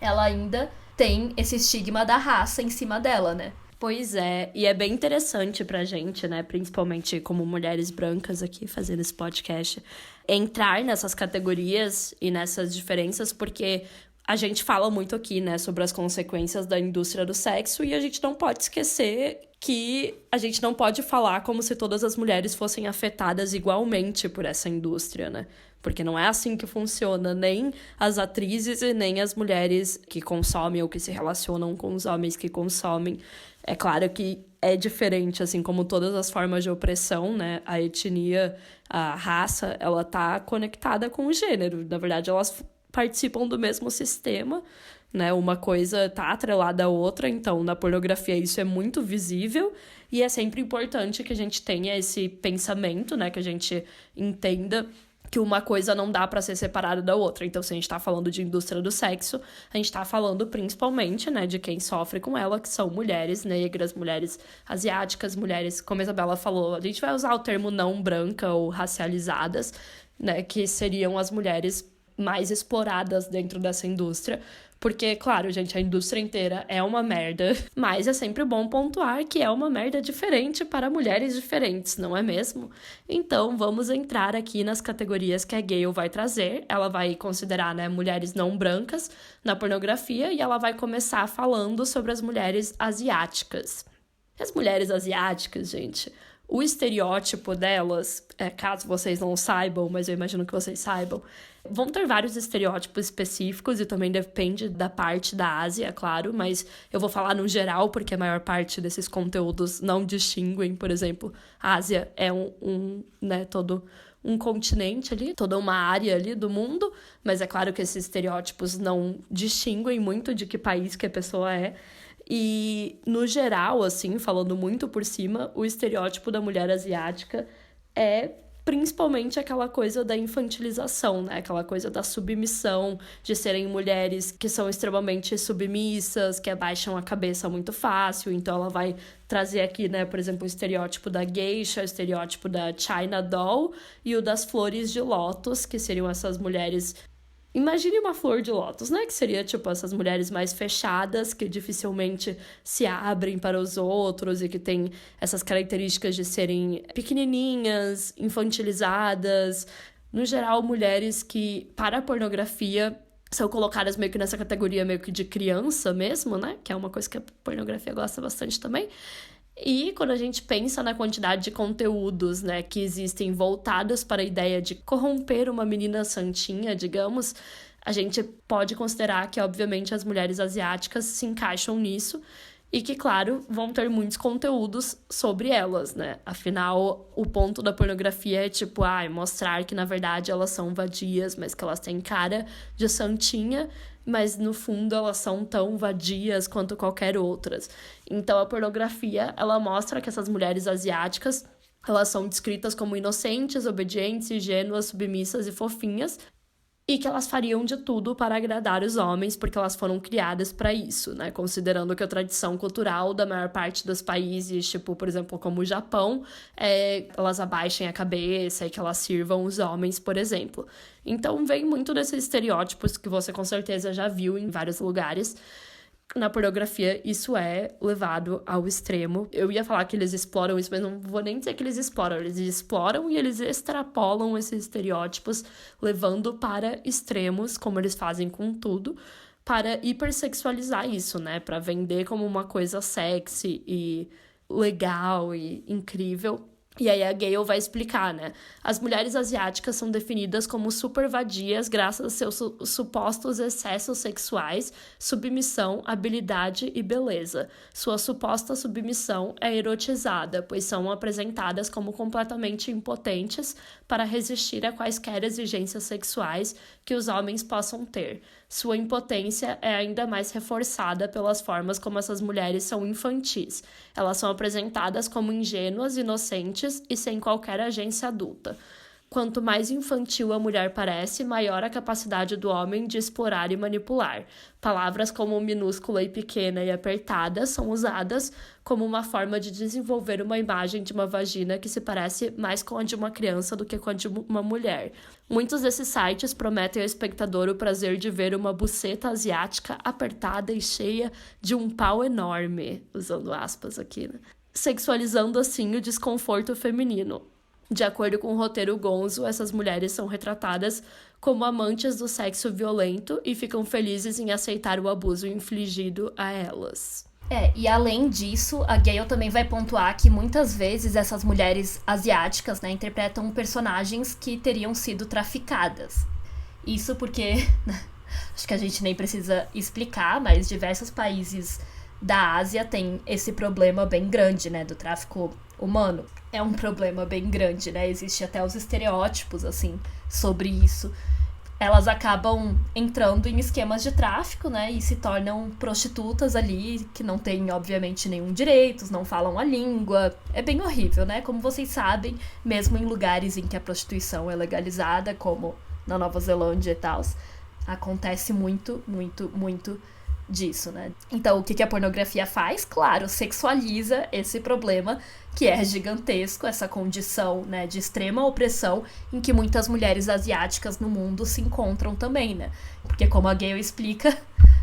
Ela ainda tem esse estigma da raça em cima dela, né? Pois é, e é bem interessante pra gente, né, principalmente como mulheres brancas aqui fazendo esse podcast, entrar nessas categorias e nessas diferenças, porque a gente fala muito aqui, né, sobre as consequências da indústria do sexo e a gente não pode esquecer que a gente não pode falar como se todas as mulheres fossem afetadas igualmente por essa indústria, né? Porque não é assim que funciona, nem as atrizes e nem as mulheres que consomem ou que se relacionam com os homens que consomem. É claro que é diferente, assim como todas as formas de opressão, né? A etnia, a raça, ela tá conectada com o gênero. Na verdade, elas participam do mesmo sistema, né? Uma coisa tá atrelada à outra, então na pornografia isso é muito visível e é sempre importante que a gente tenha esse pensamento, né? Que a gente entenda que uma coisa não dá pra ser separada da outra. Então, se a gente tá falando de indústria do sexo, a gente tá falando principalmente, né, de quem sofre com ela, que são mulheres negras, mulheres asiáticas, mulheres, como a Isabela falou, a gente vai usar o termo não branca ou racializadas, né, que seriam as mulheres mais exploradas dentro dessa indústria. Porque, claro, gente, a indústria inteira é uma merda, mas é sempre bom pontuar que é uma merda diferente para mulheres diferentes, não é mesmo? Então, vamos entrar aqui nas categorias que a Gale vai trazer. Ela vai considerar, né, mulheres não brancas na pornografia e ela vai começar falando sobre as mulheres asiáticas. As mulheres asiáticas, gente, o estereótipo delas, caso vocês não saibam, mas eu imagino que vocês saibam, vão ter vários estereótipos específicos e também depende da parte da Ásia, claro, mas eu vou falar no geral porque a maior parte desses conteúdos não distinguem. Por exemplo, a Ásia é todo um continente ali, toda uma área ali do mundo, mas é claro que esses estereótipos não distinguem muito de que país que a pessoa é. E, no geral, assim, falando muito por cima, o estereótipo da mulher asiática é principalmente aquela coisa da infantilização, né? Aquela coisa da submissão, de serem mulheres que são extremamente submissas, que abaixam a cabeça muito fácil. Então, ela vai trazer aqui, né, por exemplo, o estereótipo da geisha, o estereótipo da China doll e o das flores de lótus, que seriam essas mulheres... Imagine uma flor de lótus, né? Que seria, tipo, essas mulheres mais fechadas, que dificilmente se abrem para os outros e que têm essas características de serem pequenininhas, infantilizadas. No geral, mulheres que, para a pornografia, são colocadas meio que nessa categoria meio que de criança mesmo, né? Que é uma coisa que a pornografia gosta bastante também. E quando a gente pensa na quantidade de conteúdos, né, que existem voltados para a ideia de corromper uma menina santinha, digamos, a gente pode considerar que, obviamente, as mulheres asiáticas se encaixam nisso e que, claro, vão ter muitos conteúdos sobre elas, né? Afinal, o ponto da pornografia é, tipo, mostrar que, na verdade, elas são vadias, mas que elas têm cara de santinha, mas no fundo elas são tão vadias quanto qualquer outras. Então a pornografia, ela mostra que essas mulheres asiáticas, elas são descritas como inocentes, obedientes, ingênuas, submissas e fofinhas, e que elas fariam de tudo para agradar os homens, porque elas foram criadas para isso, né? Considerando que a tradição cultural da maior parte dos países, tipo, por exemplo, como o Japão, elas abaixem a cabeça e que elas sirvam os homens, por exemplo. Então, vem muito desses estereótipos que você com certeza já viu em vários lugares. Na pornografia, isso é levado ao extremo. Eu ia falar que eles exploram isso, mas não vou nem dizer que eles exploram. Eles exploram e eles extrapolam esses estereótipos, levando para extremos, como eles fazem com tudo, para hipersexualizar isso, né? Para vender como uma coisa sexy e legal e incrível. E aí a Gale vai explicar, né? As mulheres asiáticas são definidas como super vadias graças a seus supostos excessos sexuais, submissão, habilidade e beleza. Sua suposta submissão é erotizada, pois são apresentadas como completamente impotentes para resistir a quaisquer exigências sexuais que os homens possam ter. Sua impotência é ainda mais reforçada pelas formas como essas mulheres são infantis. Elas são apresentadas como ingênuas, inocentes e sem qualquer agência adulta. Quanto mais infantil a mulher parece, maior a capacidade do homem de explorar e manipular. Palavras como minúscula e pequena e apertada são usadas como uma forma de desenvolver uma imagem de uma vagina que se parece mais com a de uma criança do que com a de uma mulher. Muitos desses sites prometem ao espectador o prazer de ver uma buceta asiática apertada e cheia de um pau enorme, usando aspas aqui, né? Sexualizando assim o desconforto feminino. De acordo com o roteiro Gonzo, essas mulheres são retratadas como amantes do sexo violento e ficam felizes em aceitar o abuso infligido a elas. E além disso, a Gale também vai pontuar que muitas vezes essas mulheres asiáticas, né, interpretam personagens que teriam sido traficadas. Isso porque, acho que a gente nem precisa explicar, mas diversos países da Ásia têm esse problema bem grande, né, do tráfico humano. É um problema bem grande, né? Existe até os estereótipos, assim, sobre isso. elas acabam entrando em esquemas de tráfico, né, e se tornam prostitutas ali, que não têm, obviamente, nenhum direito, não falam a língua. É bem horrível, né? Como vocês sabem, mesmo em lugares em que a prostituição é legalizada, como na Nova Zelândia e tal, acontece muito, muito, muito disso, né? Então, o que a pornografia faz? Claro, sexualiza esse problema que é gigantesco, essa condição, né, de extrema opressão em que muitas mulheres asiáticas no mundo se encontram também, né? Porque, como a Gale explica,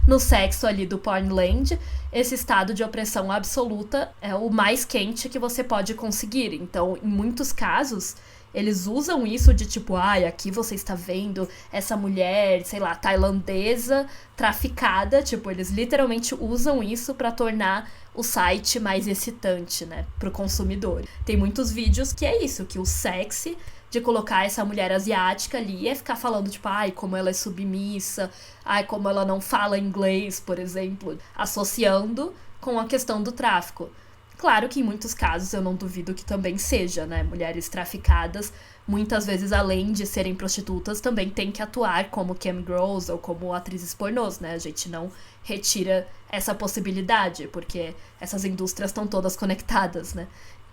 no sexo ali do Pornland, esse estado de opressão absoluta é o mais quente que você pode conseguir. Então, em muitos casos, eles usam isso de tipo, aqui você está vendo essa mulher, sei lá, tailandesa, traficada. Tipo, eles literalmente usam isso para tornar o site mais excitante, né, pro consumidor. Tem muitos vídeos que é isso, que o sexy de colocar essa mulher asiática ali é ficar falando, tipo, como ela é submissa, como ela não fala inglês, por exemplo, associando com a questão do tráfico. Claro que em muitos casos eu não duvido que também seja, né? Mulheres traficadas, muitas vezes, além de serem prostitutas, também têm que atuar como cam girls ou como atrizes pornôs, né? A gente não retira essa possibilidade, porque essas indústrias estão todas conectadas, né?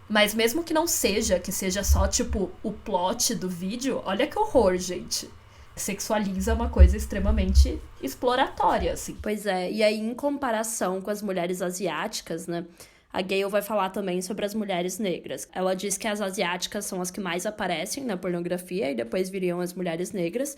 Mas mesmo que não seja, que seja só, tipo, o plot do vídeo, olha que horror, gente. Sexualiza uma coisa extremamente exploratória, assim. Pois é, e aí em comparação com as mulheres asiáticas, né? A Gale vai falar também sobre as mulheres negras. Ela diz que as asiáticas são as que mais aparecem na pornografia e depois viriam as mulheres negras.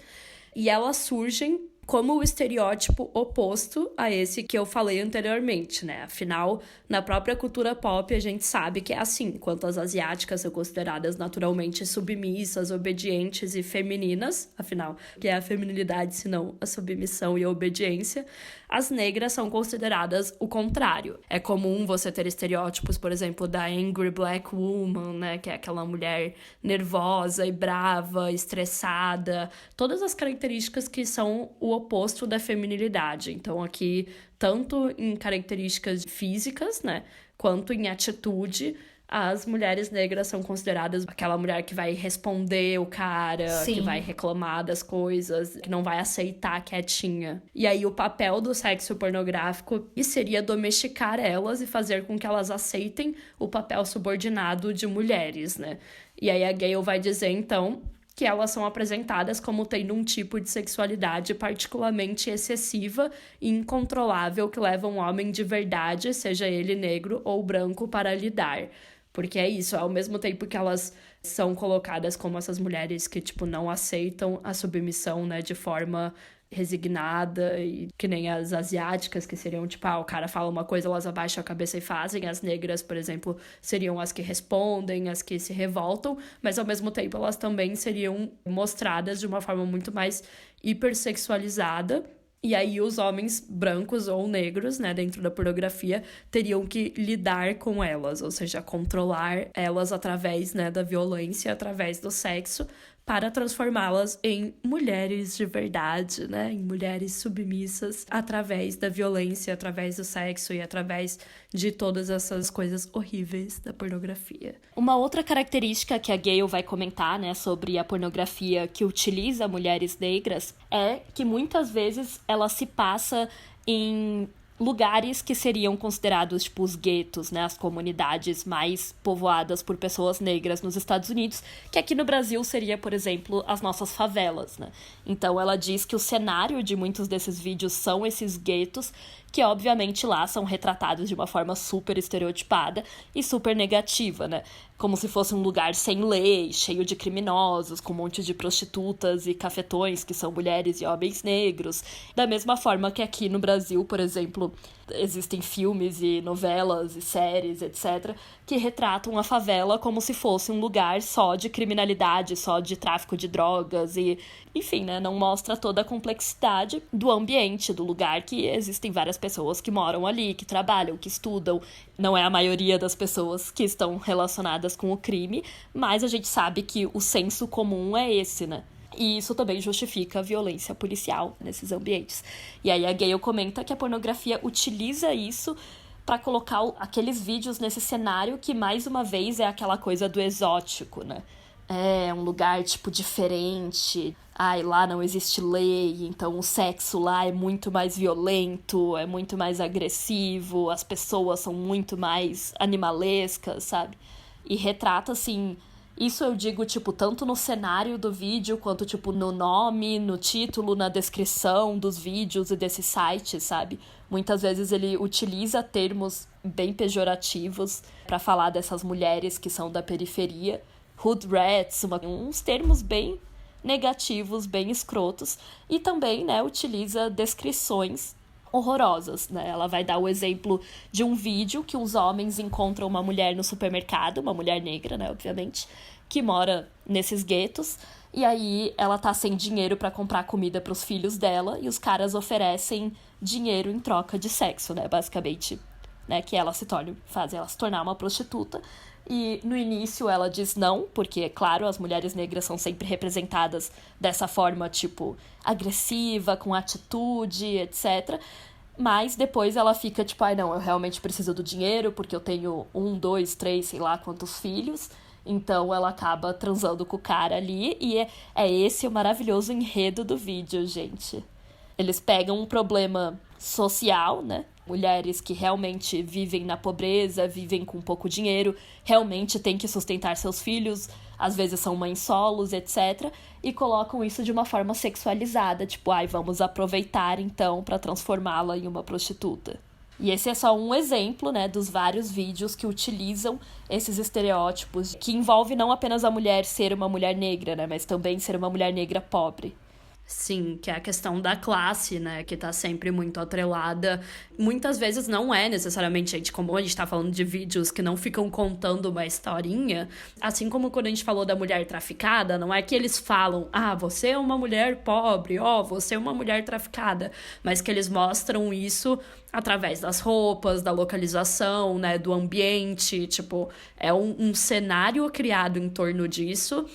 E elas surgem como o estereótipo oposto a esse que eu falei anteriormente, né? Afinal, na própria cultura pop, a gente sabe que é assim. Enquanto as asiáticas são consideradas naturalmente submissas, obedientes e femininas, afinal, que é a feminilidade, senão a submissão e a obediência, as negras são consideradas o contrário. É comum você ter estereótipos, por exemplo, da angry black woman, né? Que é aquela mulher nervosa e brava, estressada. Todas as características que são o oposto da feminilidade. Então, aqui, tanto em características físicas, né? Quanto em atitude, as mulheres negras são consideradas aquela mulher que vai responder o cara, Sim. que vai reclamar das coisas, que não vai aceitar quietinha. E aí o papel do sexo pornográfico seria domesticar elas e fazer com que elas aceitem o papel subordinado de mulheres, né? E aí a Gale vai dizer, então, que elas são apresentadas como tendo um tipo de sexualidade particularmente excessiva e incontrolável que leva um homem de verdade, seja ele negro ou branco, para lidar. Porque é isso, ao mesmo tempo que elas são colocadas como essas mulheres que, tipo, não aceitam a submissão, né, de forma resignada, e que nem as asiáticas, que seriam, tipo, o cara fala uma coisa, elas abaixam a cabeça e fazem. As negras, por exemplo, seriam as que respondem, as que se revoltam, mas ao mesmo tempo elas também seriam mostradas de uma forma muito mais hipersexualizada. E aí os homens brancos ou negros, né, dentro da pornografia, teriam que lidar com elas, ou seja, controlar elas através, né, da violência, através do sexo, para transformá-las em mulheres de verdade, né, em mulheres submissas, através da violência, através do sexo e através de todas essas coisas horríveis da pornografia. Uma outra característica que a Gale vai comentar, né, sobre a pornografia que utiliza mulheres negras é que muitas vezes ela se passa em lugares que seriam considerados, tipo, os guetos, né, as comunidades mais povoadas por pessoas negras nos Estados Unidos, que aqui no Brasil seria, por exemplo, as nossas favelas, né. Então ela diz que o cenário de muitos desses vídeos são esses guetos, que obviamente lá são retratados de uma forma super estereotipada e super negativa, né? Como se fosse um lugar sem lei, cheio de criminosos, com um monte de prostitutas e cafetões que são mulheres e homens negros. Da mesma forma que aqui no Brasil, por exemplo, existem filmes e novelas e séries, etc., que retratam a favela como se fosse um lugar só de criminalidade, só de tráfico de drogas e, enfim, né, não mostra toda a complexidade do ambiente, do lugar, que existem várias pessoas que moram ali, que trabalham, que estudam. Não é a maioria das pessoas que estão relacionadas com o crime, mas a gente sabe que o senso comum é esse, né? E isso também justifica a violência policial nesses ambientes. E aí a Gale comenta que a pornografia utiliza isso para colocar aqueles vídeos nesse cenário que, mais uma vez, é aquela coisa do exótico, né? é um lugar, tipo, diferente. Ai, lá não existe lei, então o sexo lá é muito mais violento, é muito mais agressivo, as pessoas são muito mais animalescas, sabe? E retrata, assim, isso eu digo, tipo, tanto no cenário do vídeo, quanto, tipo, no nome, no título, na descrição dos vídeos e desses sites, sabe? Muitas vezes ele utiliza termos bem pejorativos pra falar dessas mulheres que são da periferia. Hood rats, uns termos bem negativos, bem escrotos, e também, né, utiliza descrições horrorosas, né? Ela vai dar o exemplo de um vídeo que os homens encontram uma mulher no supermercado, uma mulher negra, né, obviamente, que mora nesses guetos, e aí ela tá sem dinheiro pra comprar comida pros filhos dela, e os caras oferecem dinheiro em troca de sexo, né, basicamente, né, que ela fazem ela se tornar uma prostituta. E no início ela diz não, porque, claro, as mulheres negras são sempre representadas dessa forma, tipo, agressiva, com atitude, etc. Mas depois ela fica tipo, ai não, eu realmente preciso do dinheiro, porque eu tenho 1, 2, 3, sei lá quantos filhos. Então ela acaba transando com o cara ali, e é esse o maravilhoso enredo do vídeo, gente. Eles pegam um problema social, né? Mulheres que realmente vivem na pobreza, vivem com pouco dinheiro, realmente têm que sustentar seus filhos, às vezes são mães solos, etc. E colocam isso de uma forma sexualizada, tipo, ai, vamos aproveitar então para transformá-la em uma prostituta. E esse é só um exemplo, né, dos vários vídeos que utilizam esses estereótipos, que envolve não apenas a mulher ser uma mulher negra, né, mas também ser uma mulher negra pobre. Sim, que é a questão da classe, né, que tá sempre muito atrelada. Muitas vezes não é necessariamente, gente, como a gente tá falando de vídeos que não ficam contando uma historinha, assim como quando a gente falou da mulher traficada, não é que eles falam, ah, você é uma mulher pobre, ó, você é uma mulher traficada, mas que eles mostram isso através das roupas, da localização, né, do ambiente, tipo, é um cenário criado em torno disso.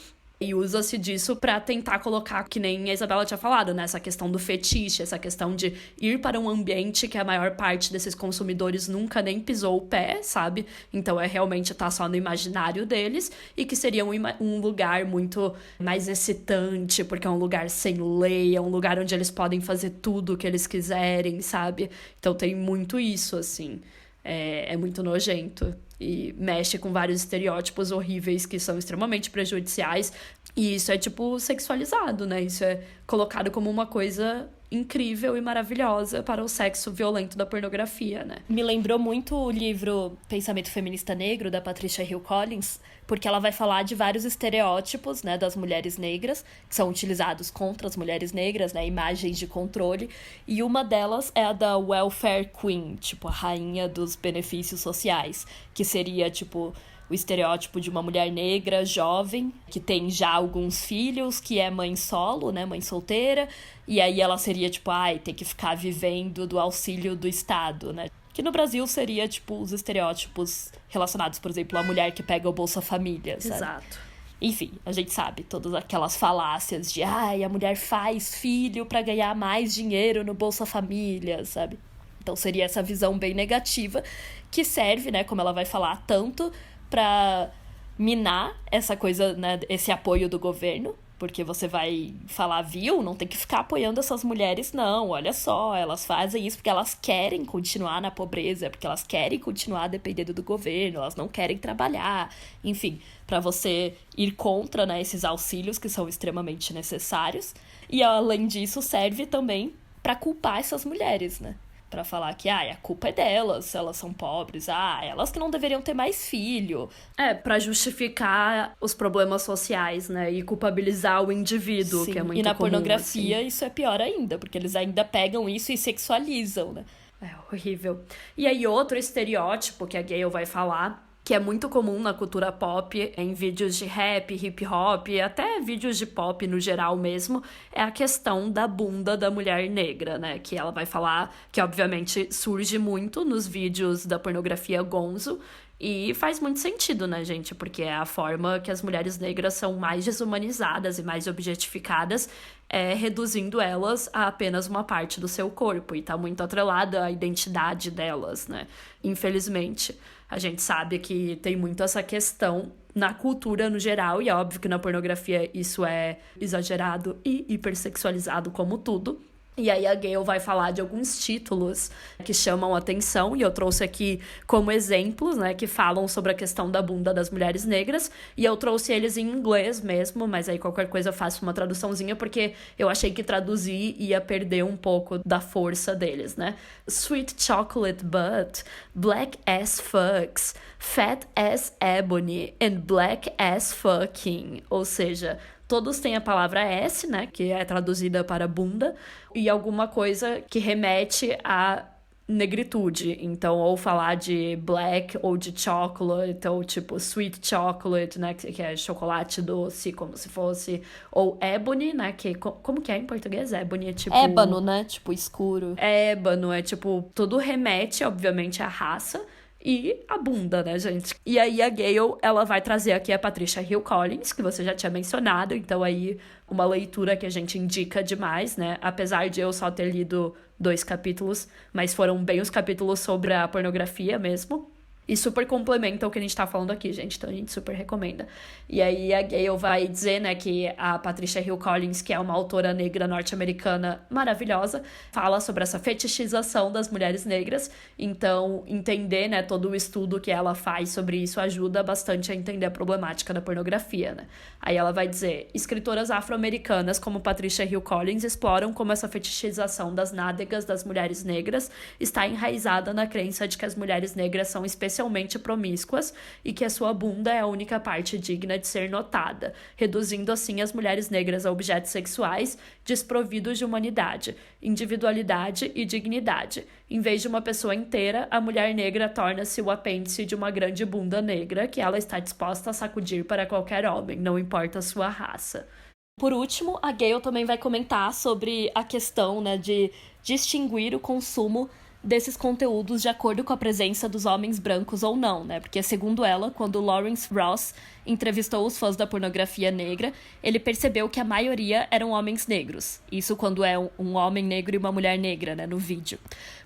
E usa-se disso pra tentar colocar, que nem a Isabela tinha falado, né? Essa questão do fetiche, essa questão de ir para um ambiente que a maior parte desses consumidores nunca nem pisou o pé, sabe? Então é realmente tá só no imaginário deles, e que seria um lugar muito mais excitante, porque é um lugar sem lei, é um lugar onde eles podem fazer tudo o que eles quiserem, sabe? Então tem muito isso, assim. É muito nojento. E mexe com vários estereótipos horríveis que são extremamente prejudiciais. E isso é, tipo, sexualizado, né? Isso é colocado como uma coisa incrível e maravilhosa para o sexo violento da pornografia, né? Me lembrou muito o livro Pensamento Feminista Negro, da Patricia Hill Collins, porque ela vai falar de vários estereótipos, né, das mulheres negras, que são utilizados contra as mulheres negras, né, imagens de controle, e uma delas é a da welfare queen, tipo, a rainha dos benefícios sociais, que seria, tipo, o estereótipo de uma mulher negra, jovem, que tem já alguns filhos, que é mãe solo, né, mãe solteira, e aí ela seria, tipo, tem que ficar vivendo do auxílio do Estado, né? Que no Brasil seria, tipo, os estereótipos relacionados, por exemplo, a mulher que pega o Bolsa Família, sabe? Exato. Enfim, a gente sabe, todas aquelas falácias de, a mulher faz filho pra ganhar mais dinheiro no Bolsa Família, sabe? Então seria essa visão bem negativa, que serve, né, como ela vai falar, tanto pra minar essa coisa, né, esse apoio do governo, porque você vai falar, viu, não tem que ficar apoiando essas mulheres, não, olha só, elas fazem isso porque elas querem continuar na pobreza, porque elas querem continuar dependendo do governo, elas não querem trabalhar, enfim, para você ir contra, né, esses auxílios que são extremamente necessários, e além disso serve também para culpar essas mulheres, né? Pra falar que, a culpa é delas, elas são pobres, elas que não deveriam ter mais filho. Pra justificar os problemas sociais, né, e culpabilizar o indivíduo, Sim, que é muito comum. E na pornografia assim. Isso é pior ainda, porque eles ainda pegam isso e sexualizam, né? É horrível. E aí outro estereótipo que a Gayle vai falar, que é muito comum na cultura pop, em vídeos de rap, hip hop, até vídeos de pop no geral mesmo, é a questão da bunda da mulher negra, né? Que ela vai falar que, obviamente, surge muito nos vídeos da pornografia gonzo, e faz muito sentido, né, gente? Porque é a forma que as mulheres negras são mais desumanizadas e mais objetificadas, reduzindo elas a apenas uma parte do seu corpo, e tá muito atrelada à identidade delas, né? Infelizmente. A gente sabe que tem muito essa questão na cultura no geral, e é óbvio que na pornografia isso é exagerado e hipersexualizado como tudo. E aí a Gale vai falar de alguns títulos que chamam atenção, e eu trouxe aqui como exemplos, né, que falam sobre a questão da bunda das mulheres negras, e eu trouxe eles em inglês mesmo, mas aí qualquer coisa eu faço uma traduçãozinha, porque eu achei que traduzir ia perder um pouco da força deles, né? Sweet chocolate butt, black ass fucks, fat ass ebony, and black ass fucking, ou seja... Todos têm a palavra S, né, que é traduzida para bunda, e alguma coisa que remete à negritude. Então, ou falar de black, ou de chocolate, ou tipo sweet chocolate, né, que é chocolate doce, como se fosse. Ou ebony, né, que... Como que é em português? Ebony é tipo... Ébano, né, tipo escuro. Ébano é tipo... Tudo remete, obviamente, à raça. E a bunda, né, gente? E aí a Gale, ela vai trazer aqui a Patricia Hill Collins, que você já tinha mencionado. Então aí, uma leitura que a gente indica demais, né? Apesar de eu só ter lido 2 capítulos, mas foram bem os capítulos sobre a pornografia mesmo. E super complementa o que a gente tá falando aqui, gente. Então a gente super recomenda. E aí a Gale vai dizer, né, que a Patricia Hill Collins, que é uma autora negra norte-americana maravilhosa, fala sobre essa fetichização das mulheres negras. Então, entender, né, todo o estudo que ela faz sobre isso ajuda bastante a entender a problemática da pornografia, né? Aí ela vai dizer, escritoras afro-americanas como Patricia Hill Collins exploram como essa fetichização das nádegas das mulheres negras está enraizada na crença de que as mulheres negras são especialmente promíscuas e que a sua bunda é a única parte digna de ser notada, reduzindo assim as mulheres negras a objetos sexuais desprovidos de humanidade, individualidade e dignidade. Em vez de uma pessoa inteira, a mulher negra torna-se o apêndice de uma grande bunda negra que ela está disposta a sacudir para qualquer homem, não importa a sua raça. Por último, a Gale também vai comentar sobre a questão, né, de distinguir o consumo desses conteúdos de acordo com a presença dos homens brancos ou não, né? Porque, segundo ela, quando Lawrence Ross entrevistou os fãs da pornografia negra, ele percebeu que a maioria eram homens negros. Isso quando é um homem negro e uma mulher negra, né, no vídeo.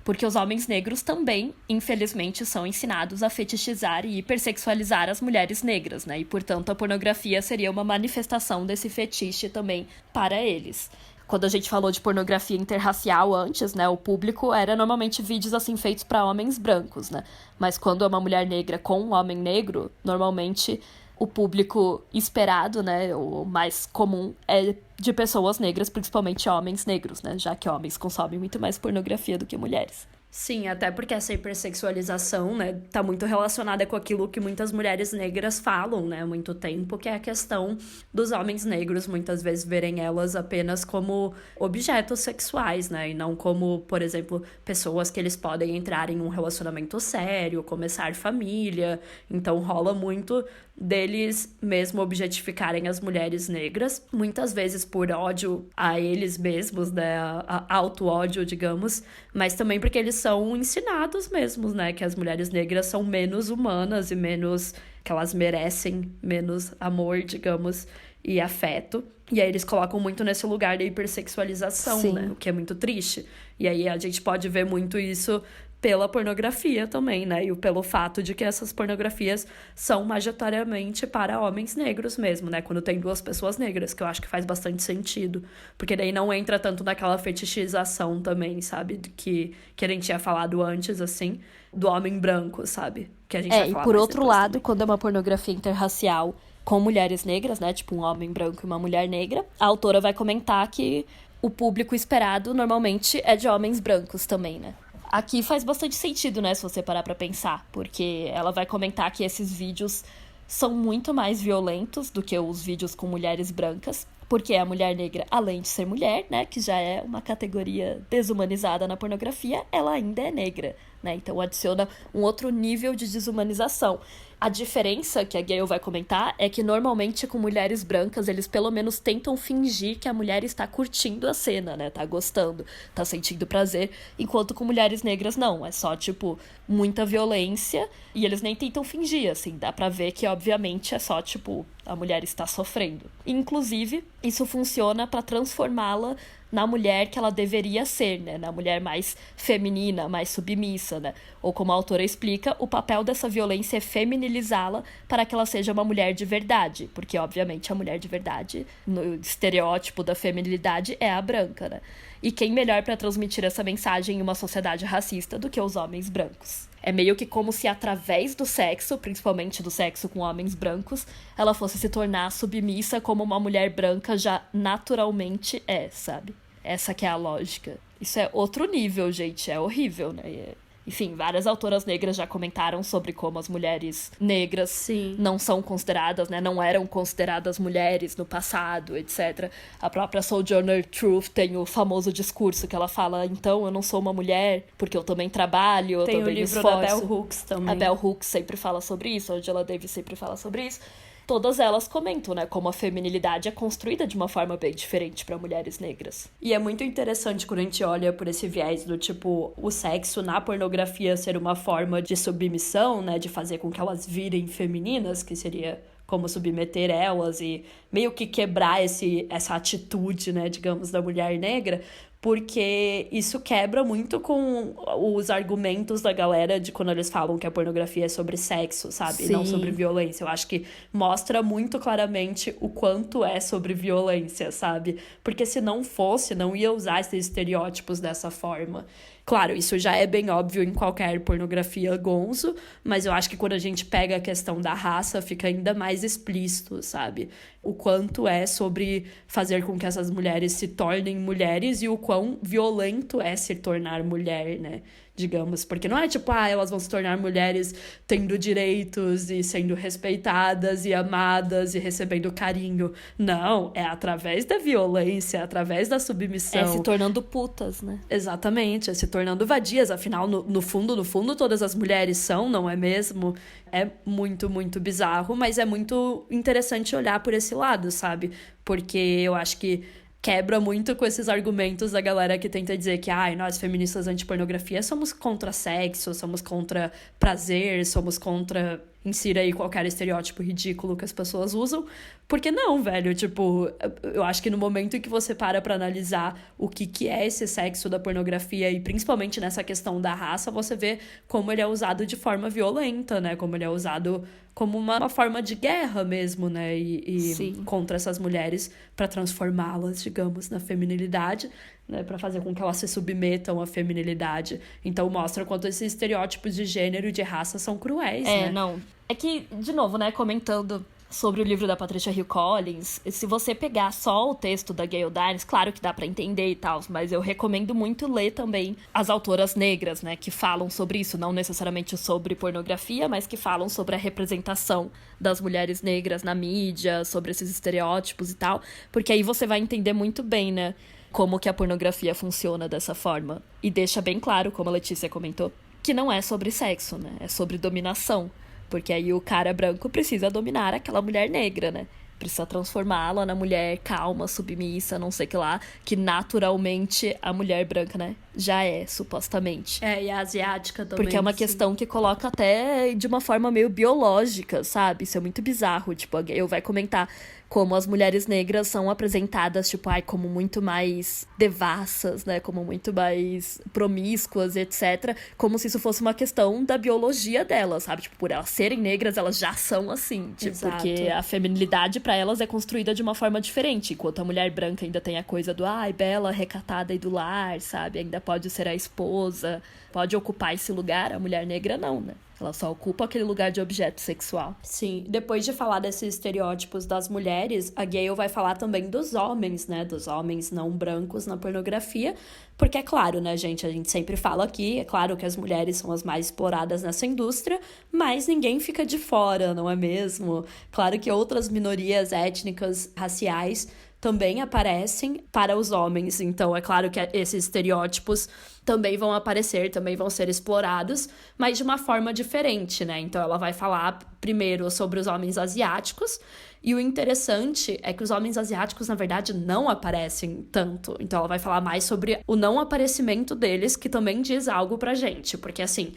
Porque os homens negros também, infelizmente, são ensinados a fetichizar e hipersexualizar as mulheres negras, né? E, portanto, a pornografia seria uma manifestação desse fetiche também para eles. Quando a gente falou de pornografia interracial antes, né, o público era normalmente vídeos assim feitos para homens brancos, né? Mas quando é uma mulher negra com um homem negro, normalmente o público esperado, né, o mais comum é de pessoas negras, principalmente homens negros, né? Já que homens consomem muito mais pornografia do que mulheres. Sim, até porque essa hipersexualização, né, tá muito relacionada com aquilo que muitas mulheres negras falam, né, há muito tempo, que é a questão dos homens negros muitas vezes verem elas apenas como objetos sexuais, né, e não como, por exemplo, pessoas que eles podem entrar em um relacionamento sério, começar família. Então rola muito deles mesmo objetificarem as mulheres negras, muitas vezes por ódio a eles mesmos, né, a auto-ódio, digamos, mas também porque eles são ensinados mesmo, né, que as mulheres negras são menos humanas e menos, que elas merecem menos amor, digamos, e afeto. E aí eles colocam muito nesse lugar da hipersexualização, Sim. né, o que é muito triste. E aí a gente pode ver muito isso pela pornografia também, né? E pelo fato de que essas pornografias são majoritariamente para homens negros mesmo, né? Quando tem 2 pessoas negras, que eu acho que faz bastante sentido. Porque daí não entra tanto naquela fetichização também, sabe? Que a gente tinha falado antes, assim, do homem branco, sabe? Que a gente vai falar e por mais outro depois lado, também. quando é uma pornografia interracial com mulheres negras, né? Tipo um homem branco e uma mulher negra, a autora vai comentar que o público esperado normalmente é de homens brancos também, né? Aqui faz bastante sentido, né, se você parar pra pensar, porque ela vai comentar que esses vídeos são muito mais violentos do que os vídeos com mulheres brancas, porque a mulher negra, além de ser mulher, né, que já é uma categoria desumanizada na pornografia, ela ainda é negra, né, então adiciona um outro nível de desumanização. A diferença que a Gale vai comentar é que normalmente com mulheres brancas eles pelo menos tentam fingir que a mulher está curtindo a cena, né? Tá gostando, tá sentindo prazer, enquanto com mulheres negras não, é só tipo muita violência e eles nem tentam fingir, assim, dá pra ver que obviamente é só tipo a mulher está sofrendo. Inclusive, isso funciona pra transformá-la na mulher que ela deveria ser, né? Na mulher mais feminina, mais submissa, né? Ou como a autora explica, o papel dessa violência é feminilizá-la para que ela seja uma mulher de verdade. Porque, obviamente, a mulher de verdade, no estereótipo da feminilidade, é a branca, né? E quem melhor para transmitir essa mensagem em uma sociedade racista do que os homens brancos? É meio que como se através do sexo, principalmente do sexo com homens brancos, ela fosse se tornar submissa como uma mulher branca já naturalmente é, sabe? Essa que é a lógica. Isso é outro nível, gente, é horrível, né? Enfim, várias autoras negras já comentaram sobre como as mulheres negras Sim. não são consideradas, né? Não eram consideradas mulheres no passado, etc. A própria Sojourner Truth tem o famoso discurso que ela fala, então eu não sou uma mulher, porque eu também trabalho, eu Tem também o livro esforço. da Bell Hooks também. A Bell Hooks sempre fala sobre isso, a Angela Davis sempre fala sobre isso. Todas elas comentam, né, como a feminilidade é construída de uma forma bem diferente para mulheres negras. E é muito interessante quando a gente olha por esse viés do tipo, o sexo na pornografia ser uma forma de submissão, né, de fazer com que elas virem femininas, que seria como submeter elas e meio que quebrar essa atitude, né, digamos, da mulher negra, porque isso quebra muito com os argumentos da galera de quando eles falam que a pornografia é sobre sexo, sabe? E não sobre violência. Eu acho que mostra muito claramente o quanto é sobre violência, sabe? Porque se não fosse, não ia usar esses estereótipos dessa forma. Claro, isso já é bem óbvio em qualquer pornografia gonzo, mas eu acho que quando a gente pega a questão da raça, fica ainda mais explícito, sabe? O quanto é sobre fazer com que essas mulheres se tornem mulheres e o quão violento é se tornar mulher, né? Digamos, porque não é tipo, elas vão se tornar mulheres tendo direitos e sendo respeitadas e amadas e recebendo carinho. Não, é através da violência, através da submissão. É se tornando putas, né? Exatamente, é se tornando vadias. Afinal, no fundo, todas as mulheres são, não é mesmo? É muito, muito bizarro, mas é muito interessante olhar por esse lado, sabe? Porque eu acho que quebra muito com esses argumentos da galera que tenta dizer que nós feministas anti-pornografia somos contra sexo, somos contra prazer, somos contra... Insira aí qualquer estereótipo ridículo que as pessoas usam. Porque não, velho, tipo... Eu acho que no momento em que você para pra analisar o que é esse sexo da pornografia e principalmente nessa questão da raça, você vê como ele é usado de forma violenta, né? Como ele é usado como uma forma de guerra mesmo, né? E contra essas mulheres pra transformá-las, digamos, na feminilidade, né? Pra fazer com que elas se submetam à feminilidade. Então mostra quanto esses estereótipos de gênero e de raça são cruéis, né? Não. É que, de novo, né, comentando sobre o livro da Patricia Hill Collins, se você pegar só o texto da Gayle Dines, claro que dá pra entender e tal, mas eu recomendo muito ler também as autoras negras, né, que falam sobre isso, não necessariamente sobre pornografia, mas que falam sobre a representação das mulheres negras na mídia, sobre esses estereótipos e tal, porque aí você vai entender muito bem, né, como que a pornografia funciona dessa forma. E deixa bem claro, como a Letícia comentou, que não é sobre sexo, né, é sobre dominação. Porque aí o cara branco precisa dominar aquela mulher negra, né? Precisa transformá-la na mulher calma, submissa, não sei o que lá. Que naturalmente a mulher branca, né? Já é, supostamente. E a asiática também. Porque é uma questão que coloca até de uma forma meio biológica, sabe? Isso é muito bizarro. Tipo, eu vai comentar como as mulheres negras são apresentadas, tipo, como muito mais devassas, né? Como muito mais promíscuas, etc. Como se isso fosse uma questão da biologia delas, sabe? Tipo, por elas serem negras, elas já são assim. Tipo, Exato. porque a feminilidade pra elas é construída de uma forma diferente. Enquanto a mulher branca ainda tem a coisa do, bela, recatada e do lar, sabe? Ainda pode ser a esposa, pode ocupar esse lugar. A mulher negra não, né? Ela só ocupa aquele lugar de objeto sexual. Sim, depois de falar desses estereótipos das mulheres, a Gayle vai falar também dos homens, né? Dos homens não brancos na pornografia. Porque é claro, né, gente? A gente sempre fala aqui, é claro que as mulheres são as mais exploradas nessa indústria, mas ninguém fica de fora, não é mesmo? Claro que outras minorias étnicas, raciais, também aparecem para os homens. Então, é claro que esses estereótipos também vão aparecer, também vão ser explorados, mas de uma forma diferente, né? Então, ela vai falar primeiro sobre os homens asiáticos, e o interessante é que os homens asiáticos, na verdade, não aparecem tanto. Então, ela vai falar mais sobre o não aparecimento deles, que também diz algo pra gente. Porque, assim,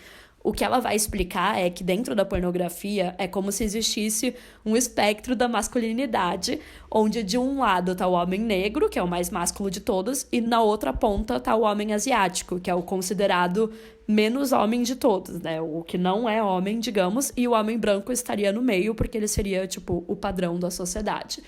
O que ela vai explicar é que dentro da pornografia é como se existisse um espectro da masculinidade, onde de um lado tá o homem negro, que é o mais másculo de todos, e na outra ponta tá o homem asiático, que é o considerado menos homem de todos, né? O que não é homem, digamos, e o homem branco estaria no meio, porque ele seria, tipo, o padrão da sociedade.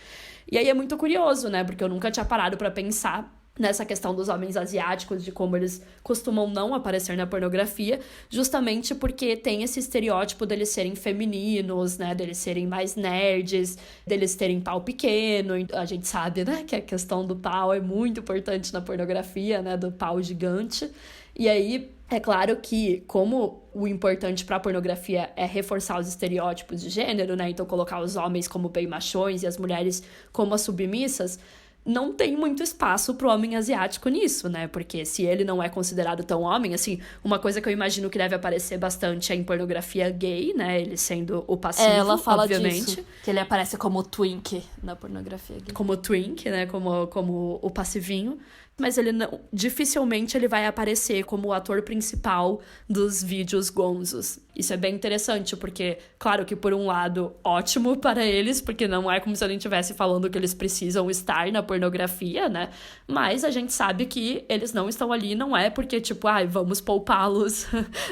E aí é muito curioso, né? Porque eu nunca tinha parado pra pensar nessa questão dos homens asiáticos, de como eles costumam não aparecer na pornografia, justamente porque tem esse estereótipo deles serem femininos, né, deles serem mais nerds, deles terem pau pequeno. A gente sabe, né, que a questão do pau é muito importante na pornografia, né, do pau gigante. E aí, é claro que, como o importante para a pornografia é reforçar os estereótipos de gênero, né, então colocar os homens como bem machões e as mulheres como as submissas, não tem muito espaço pro homem asiático nisso, né? Porque se ele não é considerado tão homem, assim, uma coisa que eu imagino que deve aparecer bastante é em pornografia gay, né? Ele sendo o passivo, ela fala obviamente. disso, que ele aparece como twink na pornografia gay. Como twink, né? Como o passivinho. Mas ele não, dificilmente ele vai aparecer como o ator principal dos vídeos gonzos. Isso é bem interessante, porque, claro que por um lado, ótimo para eles, porque não é como se a gente estivesse falando que eles precisam estar na pornografia, né? Mas a gente sabe que eles não estão ali, não é porque, tipo, vamos poupá-los,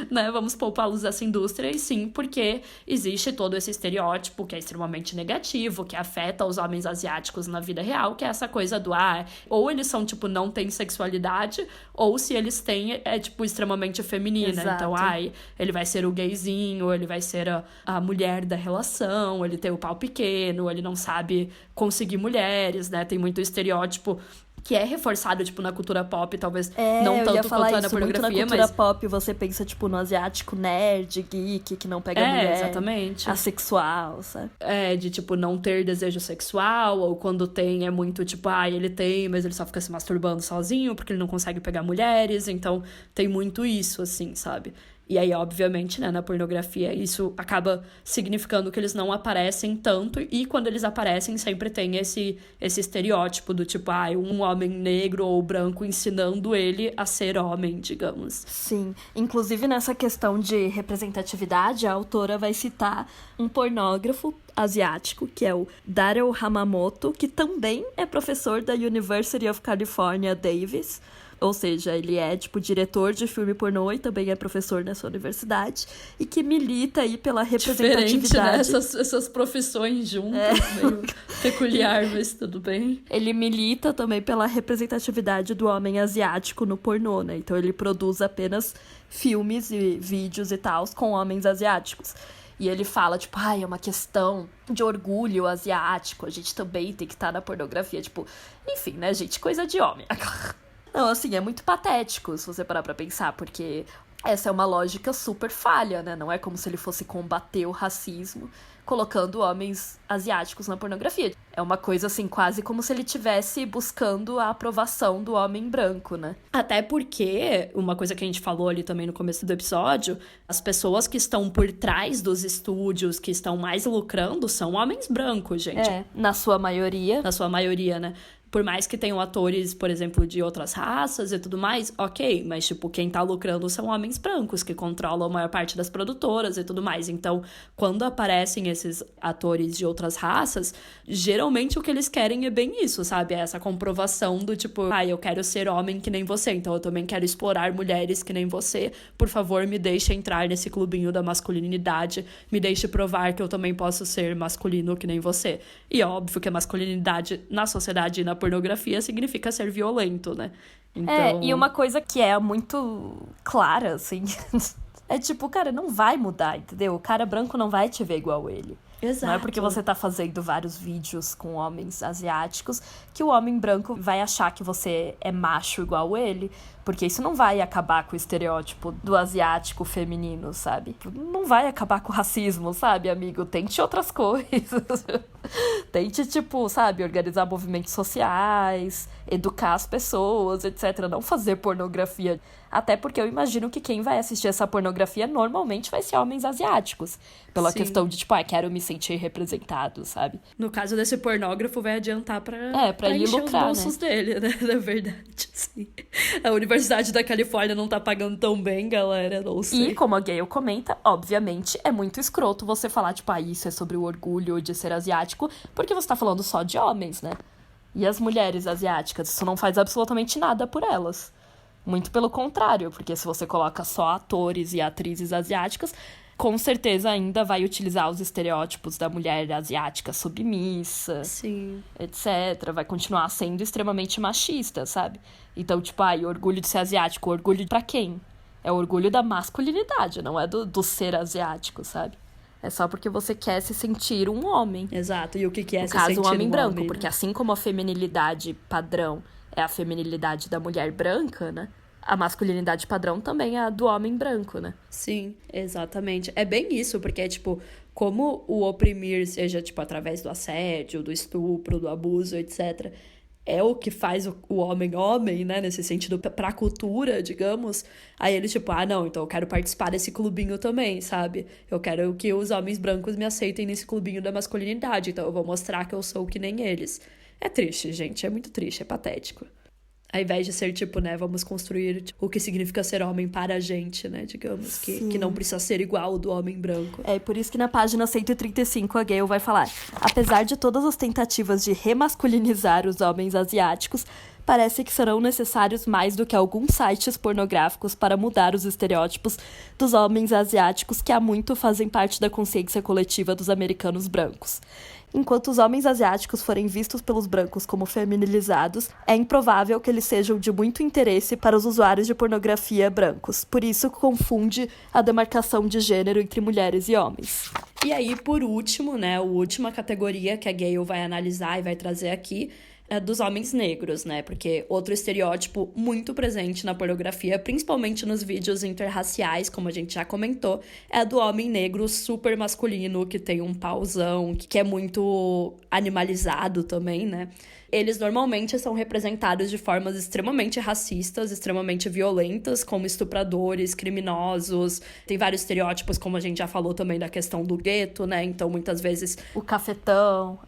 né? Vamos poupá-los dessa indústria, e sim porque existe todo esse estereótipo que é extremamente negativo, que afeta os homens asiáticos na vida real, que é essa coisa do, ou eles são, tipo, não têm sexualidade, ou se eles têm, é, tipo, extremamente feminina. Exato. Então, ele vai ser o gayzinho, ele vai ser a mulher da relação, ele tem o pau pequeno, ele não sabe conseguir mulheres, né? Tem muito estereótipo que é reforçado, tipo, na cultura pop, talvez não tanto quanto na pornografia, muito na cultura pop, você pensa, tipo, no asiático nerd, geek, que não pega mulher. Exatamente. Assexual, sabe? De, tipo, não ter desejo sexual, ou quando tem, é muito, tipo, ele tem, mas ele só fica se masturbando sozinho, porque ele não consegue pegar mulheres, então tem muito isso, assim, sabe? E aí, obviamente, né, na pornografia, isso acaba significando que eles não aparecem tanto, e quando eles aparecem, sempre tem esse estereótipo do tipo, um homem negro ou branco ensinando ele a ser homem, digamos. Sim. Inclusive, nessa questão de representatividade, a autora vai citar um pornógrafo asiático, que é o Daryl Hamamoto, que também é professor da University of California, Davis. Ou seja, ele é, tipo, diretor de filme pornô e também é professor nessa universidade. E que milita aí pela representatividade. Diferente, né? Essas profissões juntas, meio peculiar, mas tudo bem. Ele milita também pela representatividade do homem asiático no pornô, né? Então ele produz apenas filmes e vídeos e tal com homens asiáticos. E ele fala, tipo, é uma questão de orgulho asiático, a gente também tem que estar na pornografia, tipo... Enfim, né, gente? Coisa de homem. Não, assim, é muito patético, se você parar pra pensar, porque essa é uma lógica super falha, né? Não é como se ele fosse combater o racismo colocando homens asiáticos na pornografia. É uma coisa, assim, quase como se ele estivesse buscando a aprovação do homem branco, né? Até porque, uma coisa que a gente falou ali também no começo do episódio, as pessoas que estão por trás dos estúdios, que estão mais lucrando, são homens brancos, gente. Na sua maioria. Na sua maioria, né? Por mais que tenham atores, por exemplo, de outras raças e tudo mais, ok. Mas, tipo, quem tá lucrando são homens brancos, que controlam a maior parte das produtoras e tudo mais. Então, quando aparecem esses atores de outras raças, geralmente o que eles querem é bem isso, sabe? É essa comprovação do tipo, eu quero ser homem que nem você, então eu também quero explorar mulheres que nem você. Por favor, me deixe entrar nesse clubinho da masculinidade, me deixe provar que eu também posso ser masculino que nem você. E é óbvio que a masculinidade na sociedade e na pornografia significa ser violento, né? Então... e uma coisa que é muito clara, assim, é tipo, cara, não vai mudar, entendeu? O cara branco não vai te ver igual ele. Exato. Não é porque você tá fazendo vários vídeos com homens asiáticos que o homem branco vai achar que você é macho igual ele, porque isso não vai acabar com o estereótipo do asiático feminino, sabe? Não vai acabar com o racismo, sabe, amigo? Tente outras coisas. Tente, tipo, sabe, organizar movimentos sociais, educar as pessoas, etc. Não fazer pornografia. Até porque eu imagino que quem vai assistir essa pornografia normalmente vai ser homens asiáticos. Pela Sim. questão de, tipo, quero me sentir representado, sabe? No caso desse pornógrafo, vai adiantar pra ele encher lucrar, os bolsos dele, né? Na verdade, sim. A Universidade da Califórnia não tá pagando tão bem, galera, não sei. E, como a Gale comenta, obviamente, é muito escroto você falar, tipo, isso é sobre o orgulho de ser asiático, porque você tá falando só de homens, né? E as mulheres asiáticas, isso não faz absolutamente nada por elas. Muito pelo contrário, porque se você coloca só atores e atrizes asiáticas, com certeza ainda vai utilizar os estereótipos da mulher asiática submissa, Sim. etc. Vai continuar sendo extremamente machista, sabe? Então, tipo, orgulho de ser asiático, orgulho pra quem? É o orgulho da masculinidade, não é do ser asiático, sabe? É só porque você quer se sentir um homem. Exato, e o que é no se caso, sentir um homem branco, homem, porque né? assim como a feminilidade padrão é a feminilidade da mulher branca, né? A masculinidade padrão também é a do homem branco, né? Sim, exatamente. É bem isso, porque é tipo, como o oprimir, seja tipo através do assédio, do estupro, do abuso, etc., é o que faz o homem, né? Nesse sentido, pra cultura, digamos. Aí eles, tipo, não, então eu quero participar desse clubinho também, sabe? Eu quero que os homens brancos me aceitem nesse clubinho da masculinidade, então eu vou mostrar que eu sou que nem eles. É triste, gente, é muito triste, é patético. Ao invés de ser, tipo, né, vamos construir o que significa ser homem para a gente, né, digamos, que não precisa ser igual ao do homem branco. É por isso que na página 135 a Gale vai falar: apesar de todas as tentativas de remasculinizar os homens asiáticos, parece que serão necessários mais do que alguns sites pornográficos para mudar os estereótipos dos homens asiáticos que há muito fazem parte da consciência coletiva dos americanos brancos. Enquanto os homens asiáticos forem vistos pelos brancos como feminilizados, é improvável que eles sejam de muito interesse para os usuários de pornografia brancos. Por isso, confunde a demarcação de gênero entre mulheres e homens. E aí, por último, né, a última categoria que a Gale vai analisar e vai trazer aqui é dos homens negros, né? Porque outro estereótipo muito presente na pornografia, principalmente nos vídeos interraciais, como a gente já comentou, é a do homem negro super masculino, que tem um pauzão, que é muito animalizado também, né? Eles normalmente são representados de formas extremamente racistas, extremamente violentas, como estupradores, criminosos. Tem vários estereótipos, como a gente já falou também da questão do gueto, né? Então, muitas vezes... O cafetão.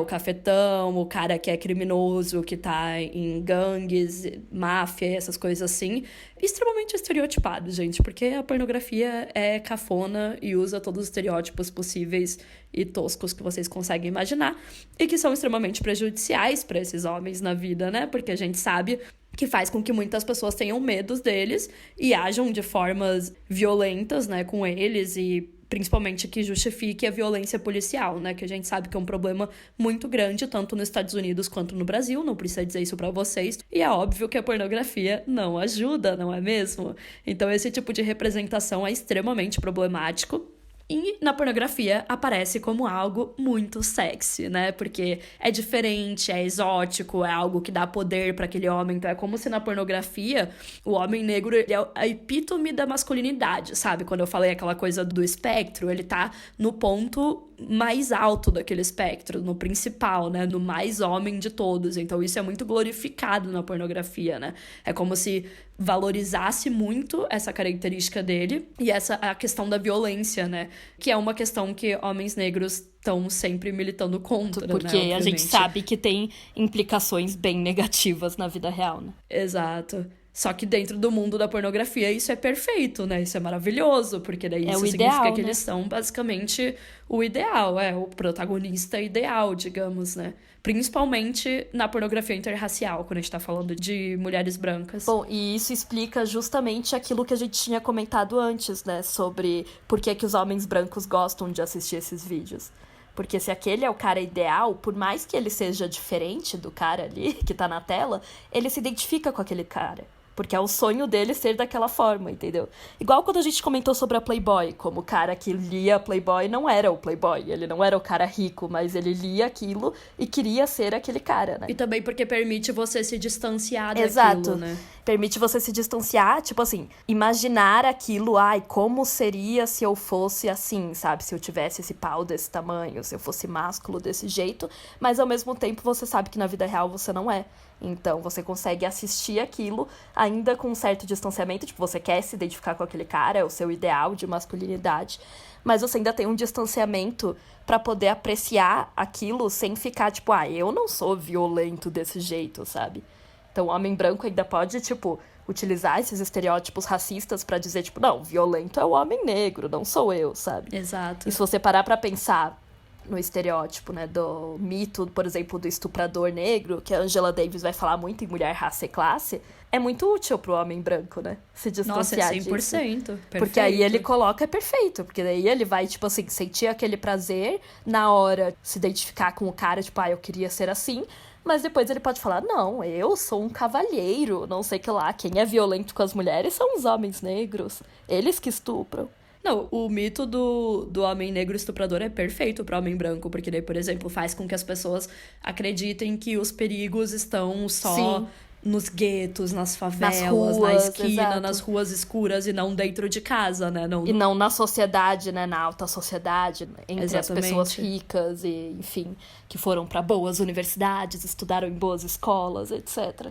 o cafetão, o cara que é criminoso, que tá em gangues, máfia, essas coisas assim. Extremamente estereotipado, gente, porque a pornografia é cafona e usa todos os estereótipos possíveis e toscos que vocês conseguem imaginar e que são extremamente prejudiciais para esses homens na vida, né? Porque a gente sabe que faz com que muitas pessoas tenham medos deles e ajam de formas violentas, né, com eles e principalmente que justifique a violência policial, né? Que a gente sabe que é um problema muito grande, tanto nos Estados Unidos quanto no Brasil, não precisa dizer isso pra vocês. E é óbvio que a pornografia não ajuda, não é mesmo? Então esse tipo de representação é extremamente problemático. E na pornografia aparece como algo muito sexy, né? Porque é diferente, é exótico, é algo que dá poder para aquele homem. Então é como se na pornografia o homem negro ele é a epítome da masculinidade, sabe? Quando eu falei aquela coisa do espectro, ele tá no ponto mais alto daquele espectro, no principal, né? No mais homem de todos. Então isso é muito glorificado na pornografia, né? É como se valorizasse muito essa característica dele e a questão da violência, né? Que é uma questão que homens negros estão sempre militando contra, porque né? a gente sabe que tem implicações bem negativas na vida real, né? Exato. Só que dentro do mundo da pornografia isso é perfeito, né? Isso é maravilhoso, porque daí isso significa que eles são basicamente o ideal, o protagonista ideal, digamos, né? Principalmente na pornografia interracial, quando a gente tá falando de mulheres brancas. Bom, e isso explica justamente aquilo que a gente tinha comentado antes, né? Sobre por que os homens brancos gostam de assistir esses vídeos. Porque se aquele é o cara ideal, por mais que ele seja diferente do cara ali, que tá na tela, ele se identifica com aquele cara. Porque é o sonho dele ser daquela forma, entendeu? Igual quando a gente comentou sobre a Playboy, como o cara que lia a Playboy não era o Playboy, ele não era o cara rico, mas ele lia aquilo e queria ser aquele cara, né? E também porque permite você se distanciar daquilo, né? Permite você se distanciar, tipo assim, imaginar aquilo, como seria se eu fosse assim, sabe? Se eu tivesse esse pau desse tamanho, se eu fosse másculo desse jeito, mas ao mesmo tempo você sabe que na vida real você não é. Então, você consegue assistir aquilo ainda com um certo distanciamento. Tipo, você quer se identificar com aquele cara, é o seu ideal de masculinidade. Mas você ainda tem um distanciamento pra poder apreciar aquilo sem ficar, tipo, eu não sou violento desse jeito, sabe? Então, o homem branco ainda pode, tipo, utilizar esses estereótipos racistas pra dizer, tipo, não, violento é o homem negro, não sou eu, sabe? Exato. E se você parar pra pensar no estereótipo, né, do mito, por exemplo, do estuprador negro, que a Angela Davis vai falar muito em Mulher, Raça e Classe, é muito útil pro homem branco, né? Se distanciar disso. Nossa, 100%. Disso. Perfeito. Porque aí ele coloca, é perfeito, porque daí ele vai, tipo assim, sentir aquele prazer na hora, se identificar com o cara, tipo, eu queria ser assim, mas depois ele pode falar, não, eu sou um cavalheiro, não sei que lá, quem é violento com as mulheres são os homens negros, eles que estupram. Não, o mito do homem negro estuprador é perfeito para homem branco, porque daí, por exemplo, faz com que as pessoas acreditem que os perigos estão só Sim. nos guetos, nas favelas, ruas, na esquina, exato. nas ruas escuras e não dentro de casa, né? E não na sociedade, né? Na alta sociedade, entre Exatamente. as pessoas ricas e, enfim, que foram para boas universidades, estudaram em boas escolas, etc.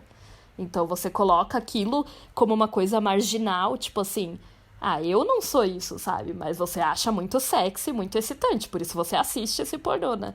Então você coloca aquilo como uma coisa marginal, tipo assim, eu não sou isso, sabe? Mas você acha muito sexy, muito excitante, por isso você assiste esse pornô, né?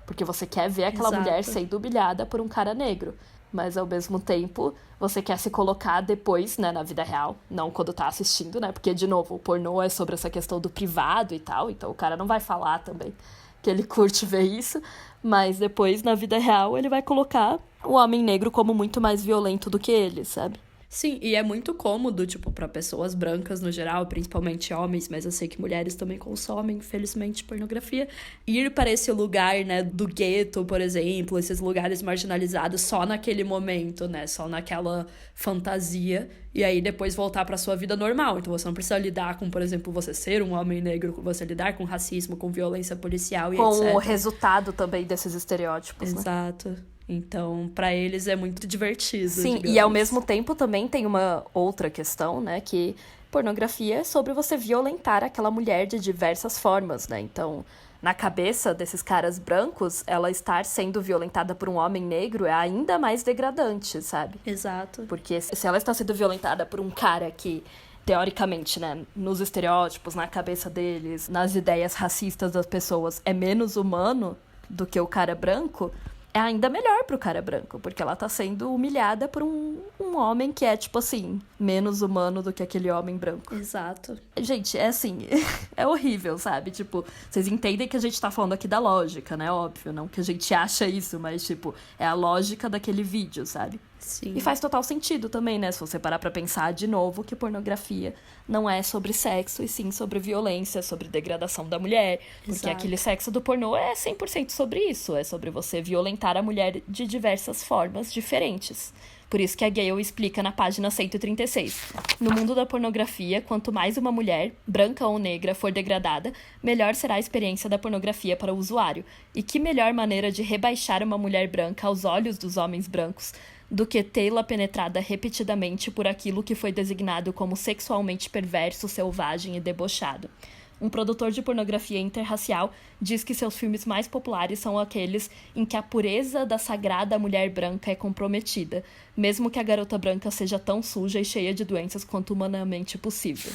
Porque você quer ver aquela Exato. mulher sendo humilhada por um cara negro. Mas, ao mesmo tempo, você quer se colocar depois, né, na vida real. Não quando tá assistindo, né? Porque, de novo, o pornô é sobre essa questão do privado e tal. Então, o cara não vai falar também que ele curte ver isso. Mas depois, na vida real, ele vai colocar o homem negro como muito mais violento do que ele, sabe? Sim, e é muito cômodo, tipo, para pessoas brancas no geral, principalmente homens, mas eu sei que mulheres também consomem, infelizmente, pornografia. Ir para esse lugar, né, do gueto, por exemplo, esses lugares marginalizados só naquele momento, né, só naquela fantasia, e aí depois voltar para sua vida normal. Então você não precisa lidar com, por exemplo, você ser um homem negro, você lidar com racismo, com violência policial e com etc. o resultado também desses estereótipos, né? Exato. Então, pra eles é muito divertido. Sim, digamos. e ao mesmo tempo também tem uma outra questão, né? Que pornografia é sobre você violentar aquela mulher de diversas formas, né? Então, na cabeça desses caras brancos, ela estar sendo violentada por um homem negro é ainda mais degradante, sabe? Exato. Porque se ela está sendo violentada por um cara que, teoricamente, né, nos estereótipos, na cabeça deles, nas ideias racistas das pessoas, é menos humano do que o cara branco, é ainda melhor pro cara branco, porque ela tá sendo humilhada por um homem que é, tipo assim, menos humano do que aquele homem branco. Exato. Gente, é assim, é horrível, sabe? Tipo, vocês entendem que a gente tá falando aqui da lógica, né? Óbvio, não que a gente acha isso, mas, tipo, é a lógica daquele vídeo, sabe? Sim. E faz total sentido também, né? Se você parar pra pensar de novo que pornografia não é sobre sexo, e sim sobre violência, sobre degradação da mulher. Porque Exato. aquele sexo do pornô é 100% sobre isso. É sobre você violentar a mulher de diversas formas diferentes. Por isso que a Gale explica na página 136. No mundo da pornografia, quanto mais uma mulher, branca ou negra, for degradada, melhor será a experiência da pornografia para o usuário. E que melhor maneira de rebaixar uma mulher branca aos olhos dos homens brancos do que tê-la penetrada repetidamente por aquilo que foi designado como sexualmente perverso, selvagem e debochado. Um produtor de pornografia interracial diz que seus filmes mais populares são aqueles em que a pureza da sagrada mulher branca é comprometida, mesmo que a garota branca seja tão suja e cheia de doenças quanto humanamente possível.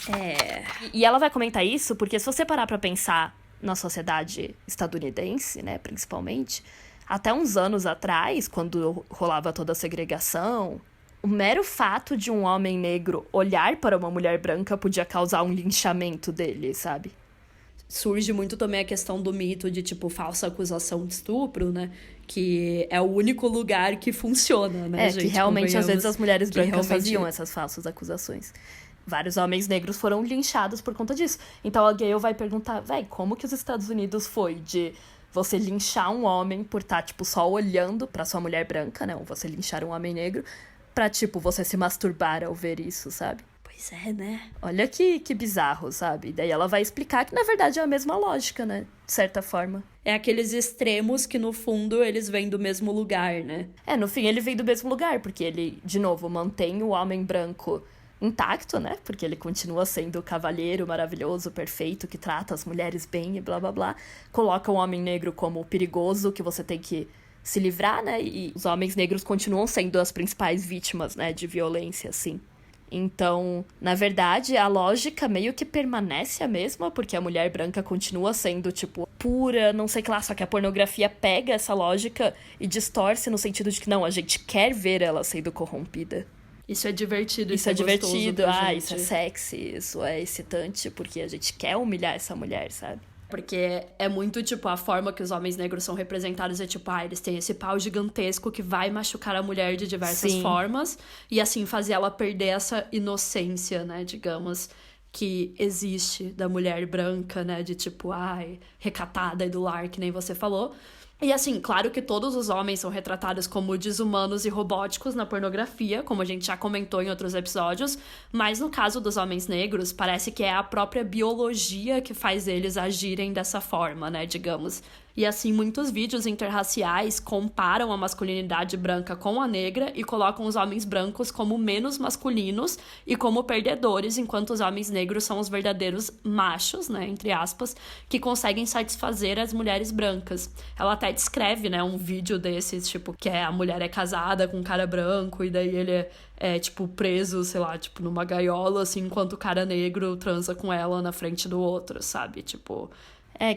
E ela vai comentar isso porque se você parar pra pensar na sociedade estadunidense, né, principalmente, até uns anos atrás, quando rolava toda a segregação, o mero fato de um homem negro olhar para uma mulher branca podia causar um linchamento dele, sabe? Surge muito também a questão do mito de, tipo, falsa acusação de estupro, né? Que é o único lugar que funciona, né, gente? Que realmente, às vezes, as mulheres brancas realmente faziam essas falsas acusações. Vários homens negros foram linchados por conta disso. Então a Gale vai perguntar, como que os Estados Unidos foi de você linchar um homem por estar, tipo, só olhando pra sua mulher branca, né? Ou você linchar um homem negro, pra, tipo, você se masturbar ao ver isso, sabe? Pois é, né? Olha que bizarro, sabe? E daí ela vai explicar que, na verdade, é a mesma lógica, né? De certa forma. É aqueles extremos que, no fundo, eles vêm do mesmo lugar, né? No fim, ele vem do mesmo lugar, porque ele, de novo, mantém o homem branco intacto, né? Porque ele continua sendo o cavalheiro maravilhoso, perfeito, que trata as mulheres bem e blá, blá, blá. Coloca o homem negro como perigoso, que você tem que se livrar, né? E os homens negros continuam sendo as principais vítimas, né, de violência, assim. Então, na verdade, a lógica meio que permanece a mesma, porque a mulher branca continua sendo, tipo, pura, não sei o que lá, só que a pornografia pega essa lógica e distorce no sentido de que, não, a gente quer ver ela sendo corrompida. Isso é divertido, Isso é divertido, gente. isso é sexy, isso é excitante, porque a gente quer humilhar essa mulher, sabe? Porque é muito, tipo, a forma que os homens negros são representados é tipo, eles têm esse pau gigantesco que vai machucar a mulher de diversas formas e assim fazer ela perder essa inocência, né, digamos, que existe da mulher branca, né, de tipo, recatada e do lar, que nem você falou. E assim, claro que todos os homens são retratados como desumanos e robóticos na pornografia, como a gente já comentou em outros episódios, mas no caso dos homens negros, parece que é a própria biologia que faz eles agirem dessa forma, né, digamos. E assim, muitos vídeos interraciais comparam a masculinidade branca com a negra e colocam os homens brancos como menos masculinos e como perdedores, enquanto os homens negros são os verdadeiros machos, né, entre aspas, que conseguem satisfazer as mulheres brancas. Ela até descreve, né, um vídeo desses, tipo, que a mulher é casada com um cara branco e daí ele é tipo, preso, sei lá, tipo, numa gaiola, assim, enquanto o cara negro transa com ela na frente do outro, sabe? Tipo...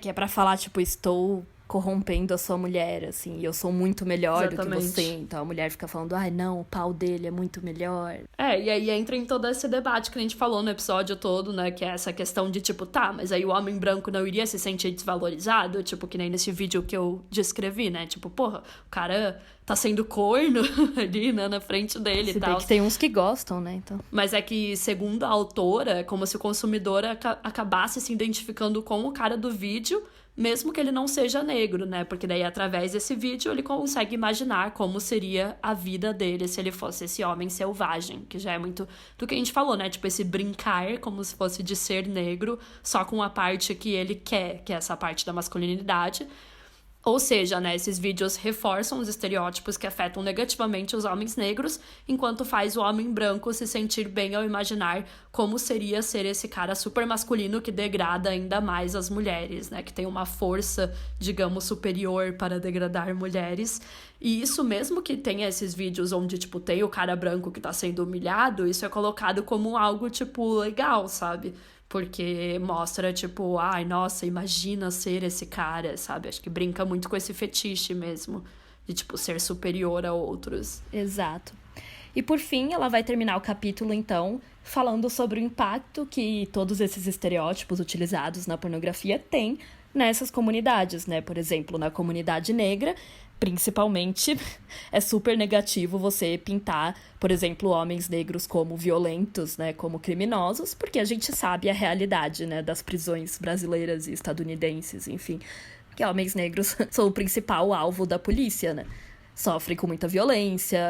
que é pra falar, tipo, estou corrompendo a sua mulher, assim, e eu sou muito melhor do que você. Então a mulher fica falando, não, o pau dele é muito melhor. E aí entra em todo esse debate que a gente falou no episódio todo, né, que é essa questão de, tipo, mas aí o homem branco não iria se sentir desvalorizado? Tipo, que nem nesse vídeo que eu descrevi, né? Tipo, porra, o cara tá sendo corno ali, né, na frente dele e tal. Se bem que tem uns que gostam, né, então. Mas é que, segundo a autora, é como se o consumidor acabasse se identificando com o cara do vídeo, mesmo que ele não seja negro, né? Porque daí, através desse vídeo, ele consegue imaginar como seria a vida dele se ele fosse esse homem selvagem, que já é muito do que a gente falou, né? Tipo, esse brincar como se fosse de ser negro, só com a parte que ele quer, que é essa parte da masculinidade. Ou seja, né, esses vídeos reforçam os estereótipos que afetam negativamente os homens negros, enquanto faz o homem branco se sentir bem ao imaginar como seria ser esse cara super masculino que degrada ainda mais as mulheres, né, que tem uma força, digamos, superior para degradar mulheres. E isso mesmo que tenha esses vídeos onde, tipo, tem o cara branco que tá sendo humilhado, isso é colocado como algo, tipo, legal, sabe? Porque mostra, tipo, nossa, imagina ser esse cara, sabe? Acho que brinca muito com esse fetiche mesmo, de, tipo, ser superior a outros. Exato. E por fim, ela vai terminar o capítulo, então, falando sobre o impacto que todos esses estereótipos utilizados na pornografia têm nessas comunidades, né? Por exemplo, na comunidade negra, principalmente, é super negativo você pintar, por exemplo, homens negros como violentos, né, como criminosos, porque a gente sabe a realidade, né, das prisões brasileiras e estadunidenses, enfim, que homens negros são o principal alvo da polícia, né? Sofrem com muita violência,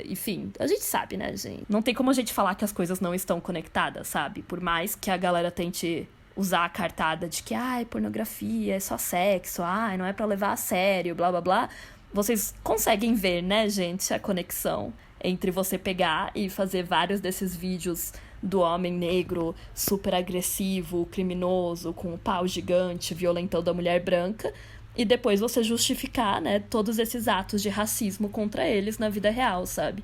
enfim, a gente sabe, né, gente? Não tem como a gente falar que as coisas não estão conectadas, sabe? Por mais que a galera tente usar a cartada de que, pornografia é só sexo, não é pra levar a sério, blá, blá, blá. Vocês conseguem ver, né, gente, a conexão entre você pegar e fazer vários desses vídeos do homem negro super agressivo, criminoso, com um pau gigante, violentão da mulher branca, e depois você justificar, né, todos esses atos de racismo contra eles na vida real, sabe?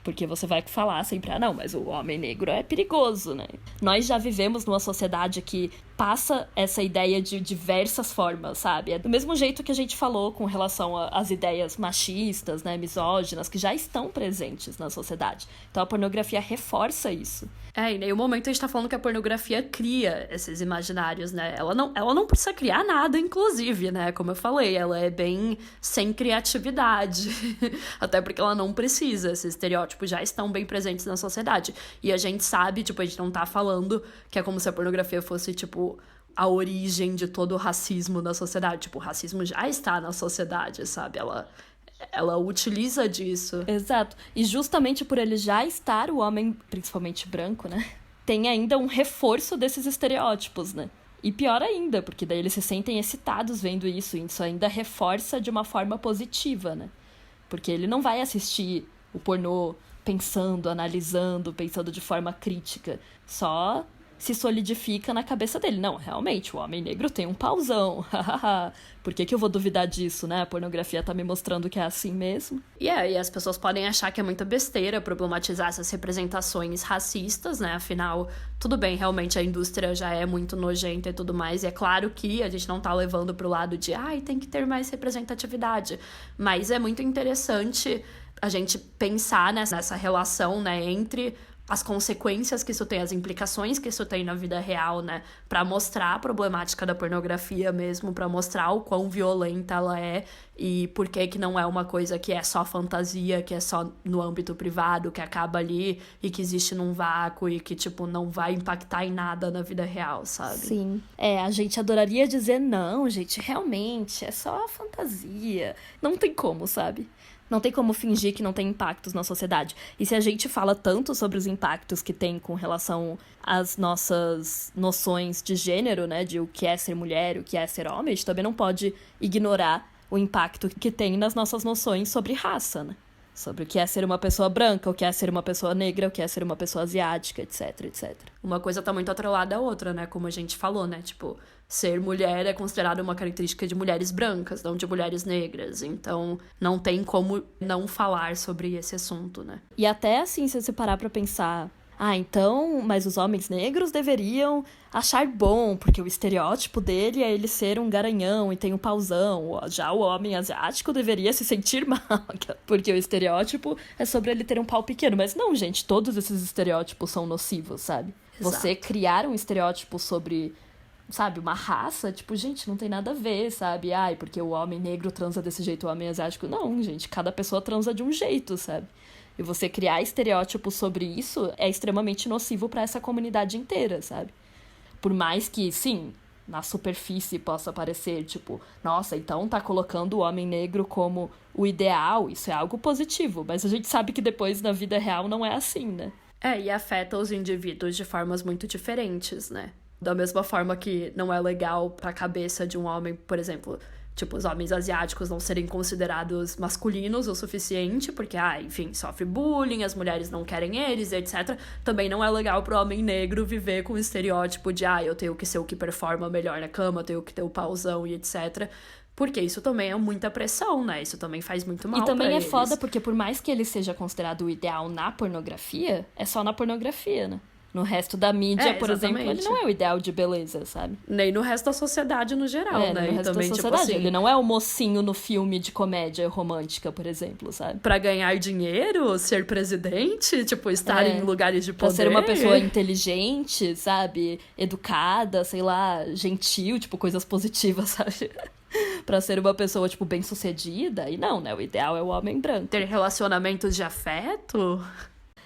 Porque você vai falar sempre, não, mas o homem negro é perigoso, né? Nós já vivemos numa sociedade que passa essa ideia de diversas formas, sabe? É do mesmo jeito que a gente falou com relação às ideias machistas, né, misóginas, que já estão presentes na sociedade. Então a pornografia reforça isso. Em nenhum momento a gente tá falando que a pornografia cria esses imaginários, né? Ela não precisa criar nada, inclusive, né? Como eu falei, ela é bem sem criatividade. Até porque ela não precisa. Esses estereótipos já estão bem presentes na sociedade. E a gente sabe, tipo, a gente não tá falando que é como se a pornografia fosse, tipo, a origem de todo o racismo da sociedade. Tipo, o racismo já está na sociedade, sabe? Ela utiliza disso. Exato. E justamente por ele já estar, o homem, principalmente branco, né, tem ainda um reforço desses estereótipos, né? E pior ainda, porque daí eles se sentem excitados vendo isso, e isso ainda reforça de uma forma positiva, né? Porque ele não vai assistir o pornô pensando, analisando, pensando de forma crítica. Só se solidifica na cabeça dele. Não, realmente, o homem negro tem um pauzão. Por que eu vou duvidar disso, né? A pornografia tá me mostrando que é assim mesmo. E as pessoas podem achar que é muita besteira problematizar essas representações racistas, né? Afinal, tudo bem, realmente a indústria já é muito nojenta e tudo mais. E é claro que a gente não tá levando pro lado de, tem que ter mais representatividade. Mas é muito interessante a gente pensar nessa relação, né, entre as consequências que isso tem, as implicações que isso tem na vida real, né? Pra mostrar a problemática da pornografia mesmo, pra mostrar o quão violenta ela é e por que não é uma coisa que é só fantasia, que é só no âmbito privado, que acaba ali e que existe num vácuo e que, tipo, não vai impactar em nada na vida real, sabe? Sim. A gente adoraria dizer, não, gente, realmente, é só fantasia. Não tem como, sabe? Não tem como fingir que não tem impactos na sociedade. E se a gente fala tanto sobre os impactos que tem com relação às nossas noções de gênero, né? De o que é ser mulher, o que é ser homem, a gente também não pode ignorar o impacto que tem nas nossas noções sobre raça, né? Sobre o que é ser uma pessoa branca, o que é ser uma pessoa negra, o que é ser uma pessoa asiática, etc, etc. Uma coisa tá muito atrelada à outra, né? Como a gente falou, né? Tipo, ser mulher é considerado uma característica de mulheres brancas, não de mulheres negras. Então, não tem como não falar sobre esse assunto, né? E até assim, se você parar pra pensar... então, mas os homens negros deveriam achar bom, porque o estereótipo dele é ele ser um garanhão e tem um pauzão. Já o homem asiático deveria se sentir mal, porque o estereótipo é sobre ele ter um pau pequeno. Mas não, gente, todos esses estereótipos são nocivos, sabe? Exato. Você criar um estereótipo sobre, sabe, uma raça, tipo, gente, não tem nada a ver, sabe? Porque o homem negro transa desse jeito, o homem asiático... Não, gente, cada pessoa transa de um jeito, sabe? E você criar estereótipos sobre isso é extremamente nocivo para essa comunidade inteira, sabe? Por mais que, sim, na superfície possa parecer, tipo, nossa, então tá colocando o homem negro como o ideal, isso é algo positivo. Mas a gente sabe que depois, na vida real, não é assim, né? E afeta os indivíduos de formas muito diferentes, né? Da mesma forma que não é legal pra cabeça de um homem, por exemplo... Tipo, os homens asiáticos não serem considerados masculinos o suficiente, porque, enfim, sofre bullying, as mulheres não querem eles, etc. Também não é legal pro homem negro viver com o estereótipo de, eu tenho que ser o que performa melhor na cama, eu tenho que ter o pauzão e etc. Porque isso também é muita pressão, né? Isso também faz muito mal pra eles. E também é foda porque por mais que ele seja considerado o ideal na pornografia, é só na pornografia, né? No resto da mídia, por exemplo, ele não é o ideal de beleza, sabe? Nem no resto da sociedade no geral, né? No resto também, da sociedade. Tipo assim, ele não é o mocinho no filme de comédia romântica, por exemplo, sabe? Pra ganhar dinheiro, ser presidente, tipo, estar em lugares de poder. Pra ser uma pessoa inteligente, sabe? Educada, sei lá, gentil, tipo, coisas positivas, sabe? Pra ser uma pessoa, tipo, bem-sucedida. E não, né? O ideal é o homem branco. Ter relacionamentos de afeto...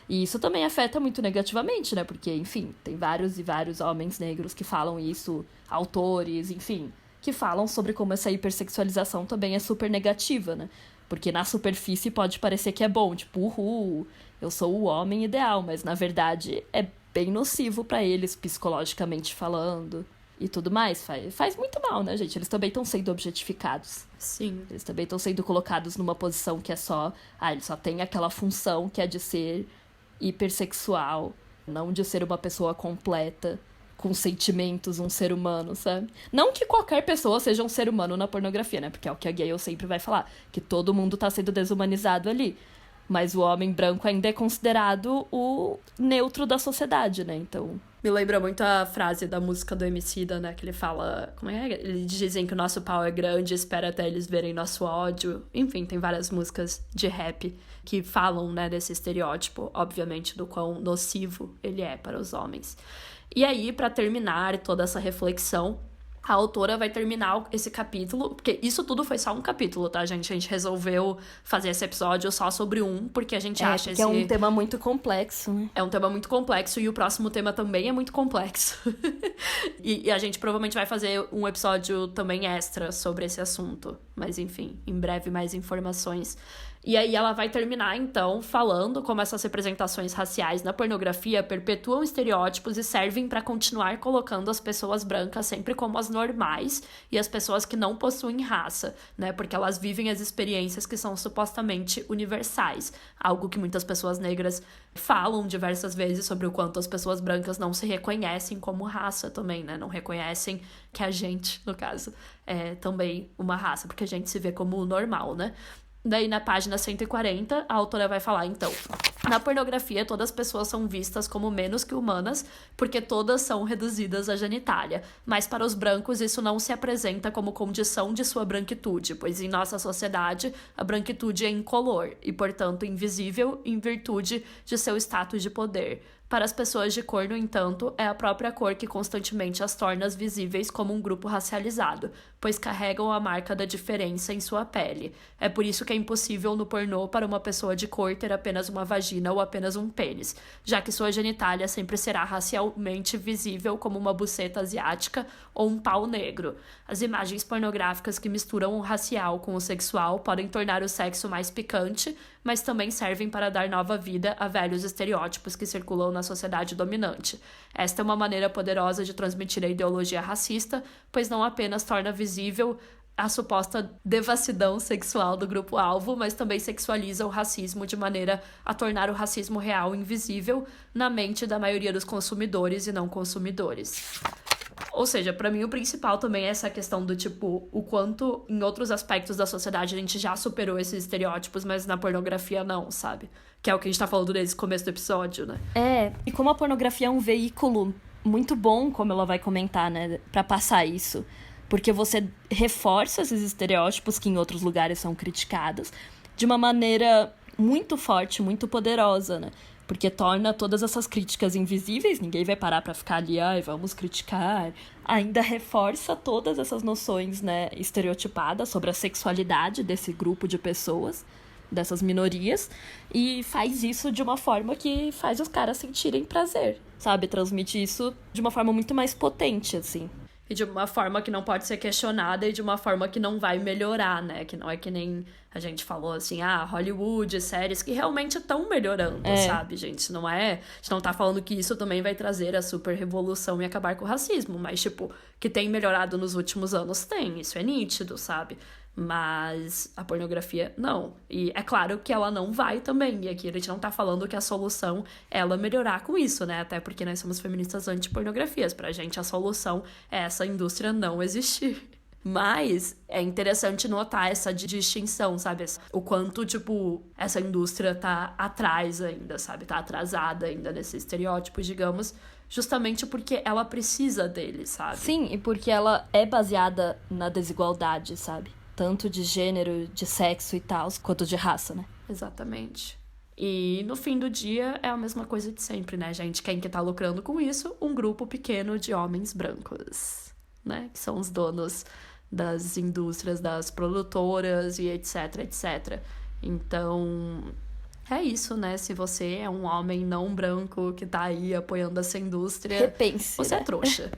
E isso também afeta muito negativamente, né? Porque, enfim, tem vários e vários homens negros que falam isso, autores, enfim, que falam sobre como essa hipersexualização também é super negativa, né? Porque na superfície pode parecer que é bom, tipo, eu sou o homem ideal, mas na verdade é bem nocivo pra eles, psicologicamente falando e tudo mais. Faz muito mal, né, gente? Eles também estão sendo objetificados. Sim. Eles também estão sendo colocados numa posição que é só... eles só têm aquela função que é de ser... hipersexual, não de ser uma pessoa completa, com sentimentos, um ser humano, sabe? Não que qualquer pessoa seja um ser humano na pornografia, né? Porque é o que a Gale sempre vai falar, que todo mundo tá sendo desumanizado ali. Mas o homem branco ainda é considerado o neutro da sociedade, né? Então... Me lembra muito a frase da música do Emicida, né? Que ele fala... Como é? Eles dizem que o nosso pau é grande, espera até eles verem nosso ódio. Enfim, tem várias músicas de rap que falam, né, desse estereótipo, obviamente, do quão nocivo ele é para os homens. E aí, para terminar toda essa reflexão, a autora vai terminar esse capítulo, porque isso tudo foi só um capítulo, tá, gente? A gente resolveu fazer esse episódio só sobre porque a gente acha que é um tema muito complexo, né? É um tema muito complexo e o próximo tema também é muito complexo. e a gente provavelmente vai fazer um episódio também extra sobre esse assunto. Mas, enfim, em breve mais informações. E aí ela vai terminar, então, falando como essas representações raciais na pornografia perpetuam estereótipos e servem para continuar colocando as pessoas brancas sempre como as normais e as pessoas que não possuem raça, né? Porque elas vivem as experiências que são supostamente universais. Algo que muitas pessoas negras falam diversas vezes sobre o quanto as pessoas brancas não se reconhecem como raça também, né? Não reconhecem que a gente, no caso, é também uma raça, porque a gente se vê como normal, né? Daí, na página 140, a autora vai falar, então, na pornografia, todas as pessoas são vistas como menos que humanas, porque todas são reduzidas à genitália. Mas para os brancos, isso não se apresenta como condição de sua branquitude, pois em nossa sociedade, a branquitude é incolor e, portanto, invisível em virtude de seu status de poder. Para as pessoas de cor, no entanto, é a própria cor que constantemente as torna visíveis como um grupo racializado, pois carregam a marca da diferença em sua pele. É por isso que é impossível no pornô para uma pessoa de cor ter apenas uma vagina ou apenas um pênis, já que sua genitália sempre será racialmente visível como uma buceta asiática ou um pau negro. As imagens pornográficas que misturam o racial com o sexual podem tornar o sexo mais picante, mas também servem para dar nova vida a velhos estereótipos que circulam na sociedade dominante. Esta é uma maneira poderosa de transmitir a ideologia racista, pois não apenas torna visível a suposta devassidão sexual do grupo-alvo, mas também sexualiza o racismo de maneira a tornar o racismo real invisível na mente da maioria dos consumidores e não consumidores. Ou seja, pra mim o principal também é essa questão do tipo, o quanto em outros aspectos da sociedade a gente já superou esses estereótipos, mas na pornografia não, sabe? Que é o que a gente tá falando desde o começo do episódio, né? E como a pornografia é um veículo muito bom, como ela vai comentar, né, pra passar isso. Porque você reforça esses estereótipos que em outros lugares são criticados de uma maneira muito forte, muito poderosa, né? Porque torna todas essas críticas invisíveis, ninguém vai parar pra ficar ali, vamos criticar. Ainda reforça todas essas noções, né, estereotipadas sobre a sexualidade desse grupo de pessoas, dessas minorias, e faz isso de uma forma que faz os caras sentirem prazer, sabe? Transmite isso de uma forma muito mais potente, assim. E de uma forma que não pode ser questionada e de uma forma que não vai melhorar, né? Que não é que nem a gente falou assim, Hollywood, séries que realmente estão melhorando, sabe, gente? Não é... A gente não tá falando que isso também vai trazer a super revolução e acabar com o racismo, mas, tipo, que tem melhorado nos últimos anos, tem. Isso é nítido, sabe? Mas a pornografia, não. E é claro que ela não vai também. E aqui a gente não tá falando que a solução é ela melhorar com isso, né? Até porque nós somos feministas anti-pornografias. Pra gente, a solução é essa indústria não existir. Mas é interessante notar essa distinção, sabe? O quanto, tipo, essa indústria tá atrás ainda, sabe? Tá atrasada ainda nesse estereótipo, digamos, justamente porque ela precisa dele, sabe? Sim, e porque ela é baseada na desigualdade, sabe? Tanto de gênero, de sexo e tal, quanto de raça, né? Exatamente. E no fim do dia é a mesma coisa de sempre, né, gente? Quem que tá lucrando com isso? Um grupo pequeno de homens brancos, né? Que são os donos das indústrias, das produtoras e etc, etc. Então, é isso, né? Se você é um homem não branco que tá aí apoiando essa indústria... Repense, Você né? é trouxa.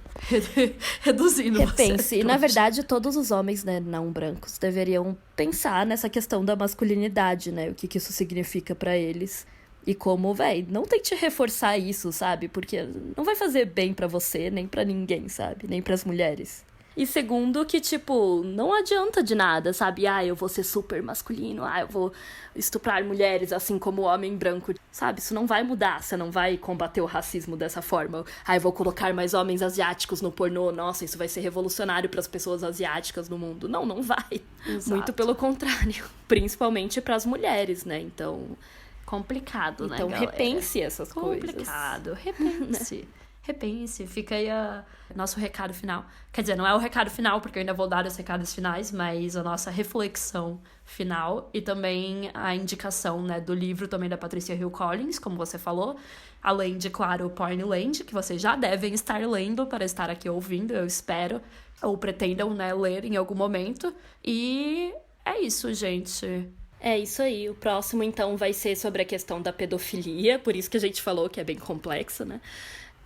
Reduzindo Repense. você é trouxa. E, na verdade, todos os homens, né, não brancos deveriam pensar nessa questão da masculinidade, né? O que isso significa pra eles. E como, não tente reforçar isso, sabe? Porque não vai fazer bem pra você, nem pra ninguém, sabe? Nem pras mulheres. E segundo, que, tipo, não adianta de nada, sabe? Eu vou ser super masculino, eu vou estuprar mulheres assim como o homem branco, sabe? Isso não vai mudar, você não vai combater o racismo dessa forma. Eu vou colocar mais homens asiáticos no pornô, nossa, isso vai ser revolucionário para as pessoas asiáticas no mundo. Não vai. Exato. Muito pelo contrário, principalmente para as mulheres, né? Então, complicado, né, então galera? repense essas Complicado, coisas. repense. Repense, fica aí nosso recado final. Quer dizer, não é o recado final, porque eu ainda vou dar os recados finais, mas a nossa reflexão final e também a indicação, né, do livro também da Patricia Hill Collins, como você falou, além de, claro, o Pornland, que vocês já devem estar lendo para estar aqui ouvindo, eu espero, ou pretendam, né, ler em algum momento. E é isso, gente. É isso aí. O próximo, então, vai ser sobre a questão da pedofilia, por isso que a gente falou que é bem complexo, né?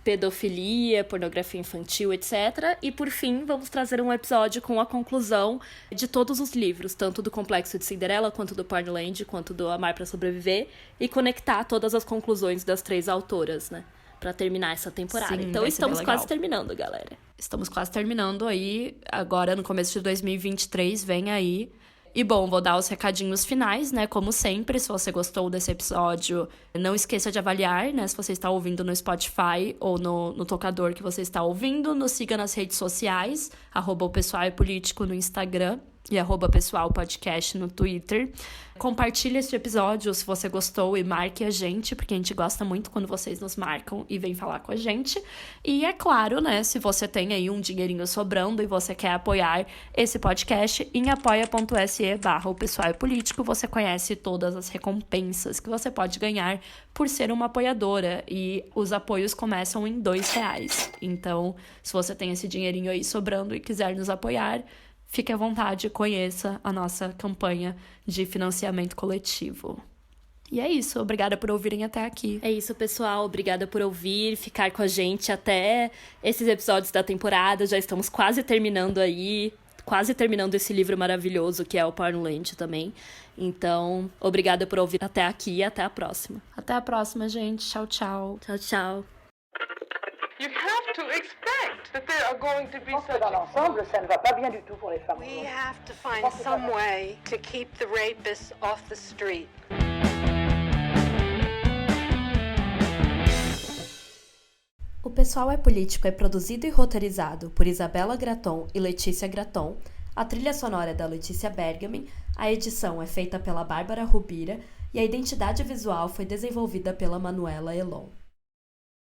pedofilia, pornografia infantil, etc. E, por fim, vamos trazer um episódio com a conclusão de todos os livros, tanto do Complexo de Cinderela, quanto do Pornland, quanto do Amar pra Sobreviver, e conectar todas as conclusões das 3 autoras, né? Pra terminar essa temporada. Sim, então, estamos quase terminando, galera. Estamos quase terminando aí. Agora, no começo de 2023, vem aí. E, bom, vou dar os recadinhos finais, né? Como sempre, se você gostou desse episódio, não esqueça de avaliar, né? Se você está ouvindo no Spotify ou no tocador que você está ouvindo. Nos siga nas redes sociais, @opessoalepolítico no Instagram e @pessoalpodcast no Twitter. Compartilhe este episódio se você gostou e marque a gente, porque a gente gosta muito quando vocês nos marcam e vêm falar com a gente. E é claro, né, se você tem aí um dinheirinho sobrando e você quer apoiar esse podcast, em apoia.se/opessoalepolítico você conhece todas as recompensas que você pode ganhar por ser uma apoiadora. E os apoios começam em R$2. Então, se você tem esse dinheirinho aí sobrando e quiser nos apoiar, fique à vontade, conheça a nossa campanha de financiamento coletivo. E é isso, obrigada por ouvirem até aqui. É isso, pessoal, obrigada por ouvir, ficar com a gente até esses episódios da temporada. Já estamos quase terminando aí, quase terminando esse livro maravilhoso que é o Pornland também. Então, obrigada por ouvir até aqui e até a próxima. Até a próxima, gente. Tchau, tchau. Tchau, tchau. You have to expect that there are going to be Je pense que such dans l'ensemble, ça ne va pas bien du tout pour les femmes. We have to find some way to keep the rapists off the street. O Pessoal é Político é produzido e roteirizado por Isabela Graton e Letícia Graton. A trilha sonora é da Letícia Bergamin, a edição é feita pela Bárbara Rubira e a identidade visual foi desenvolvida pela Manuela Elon.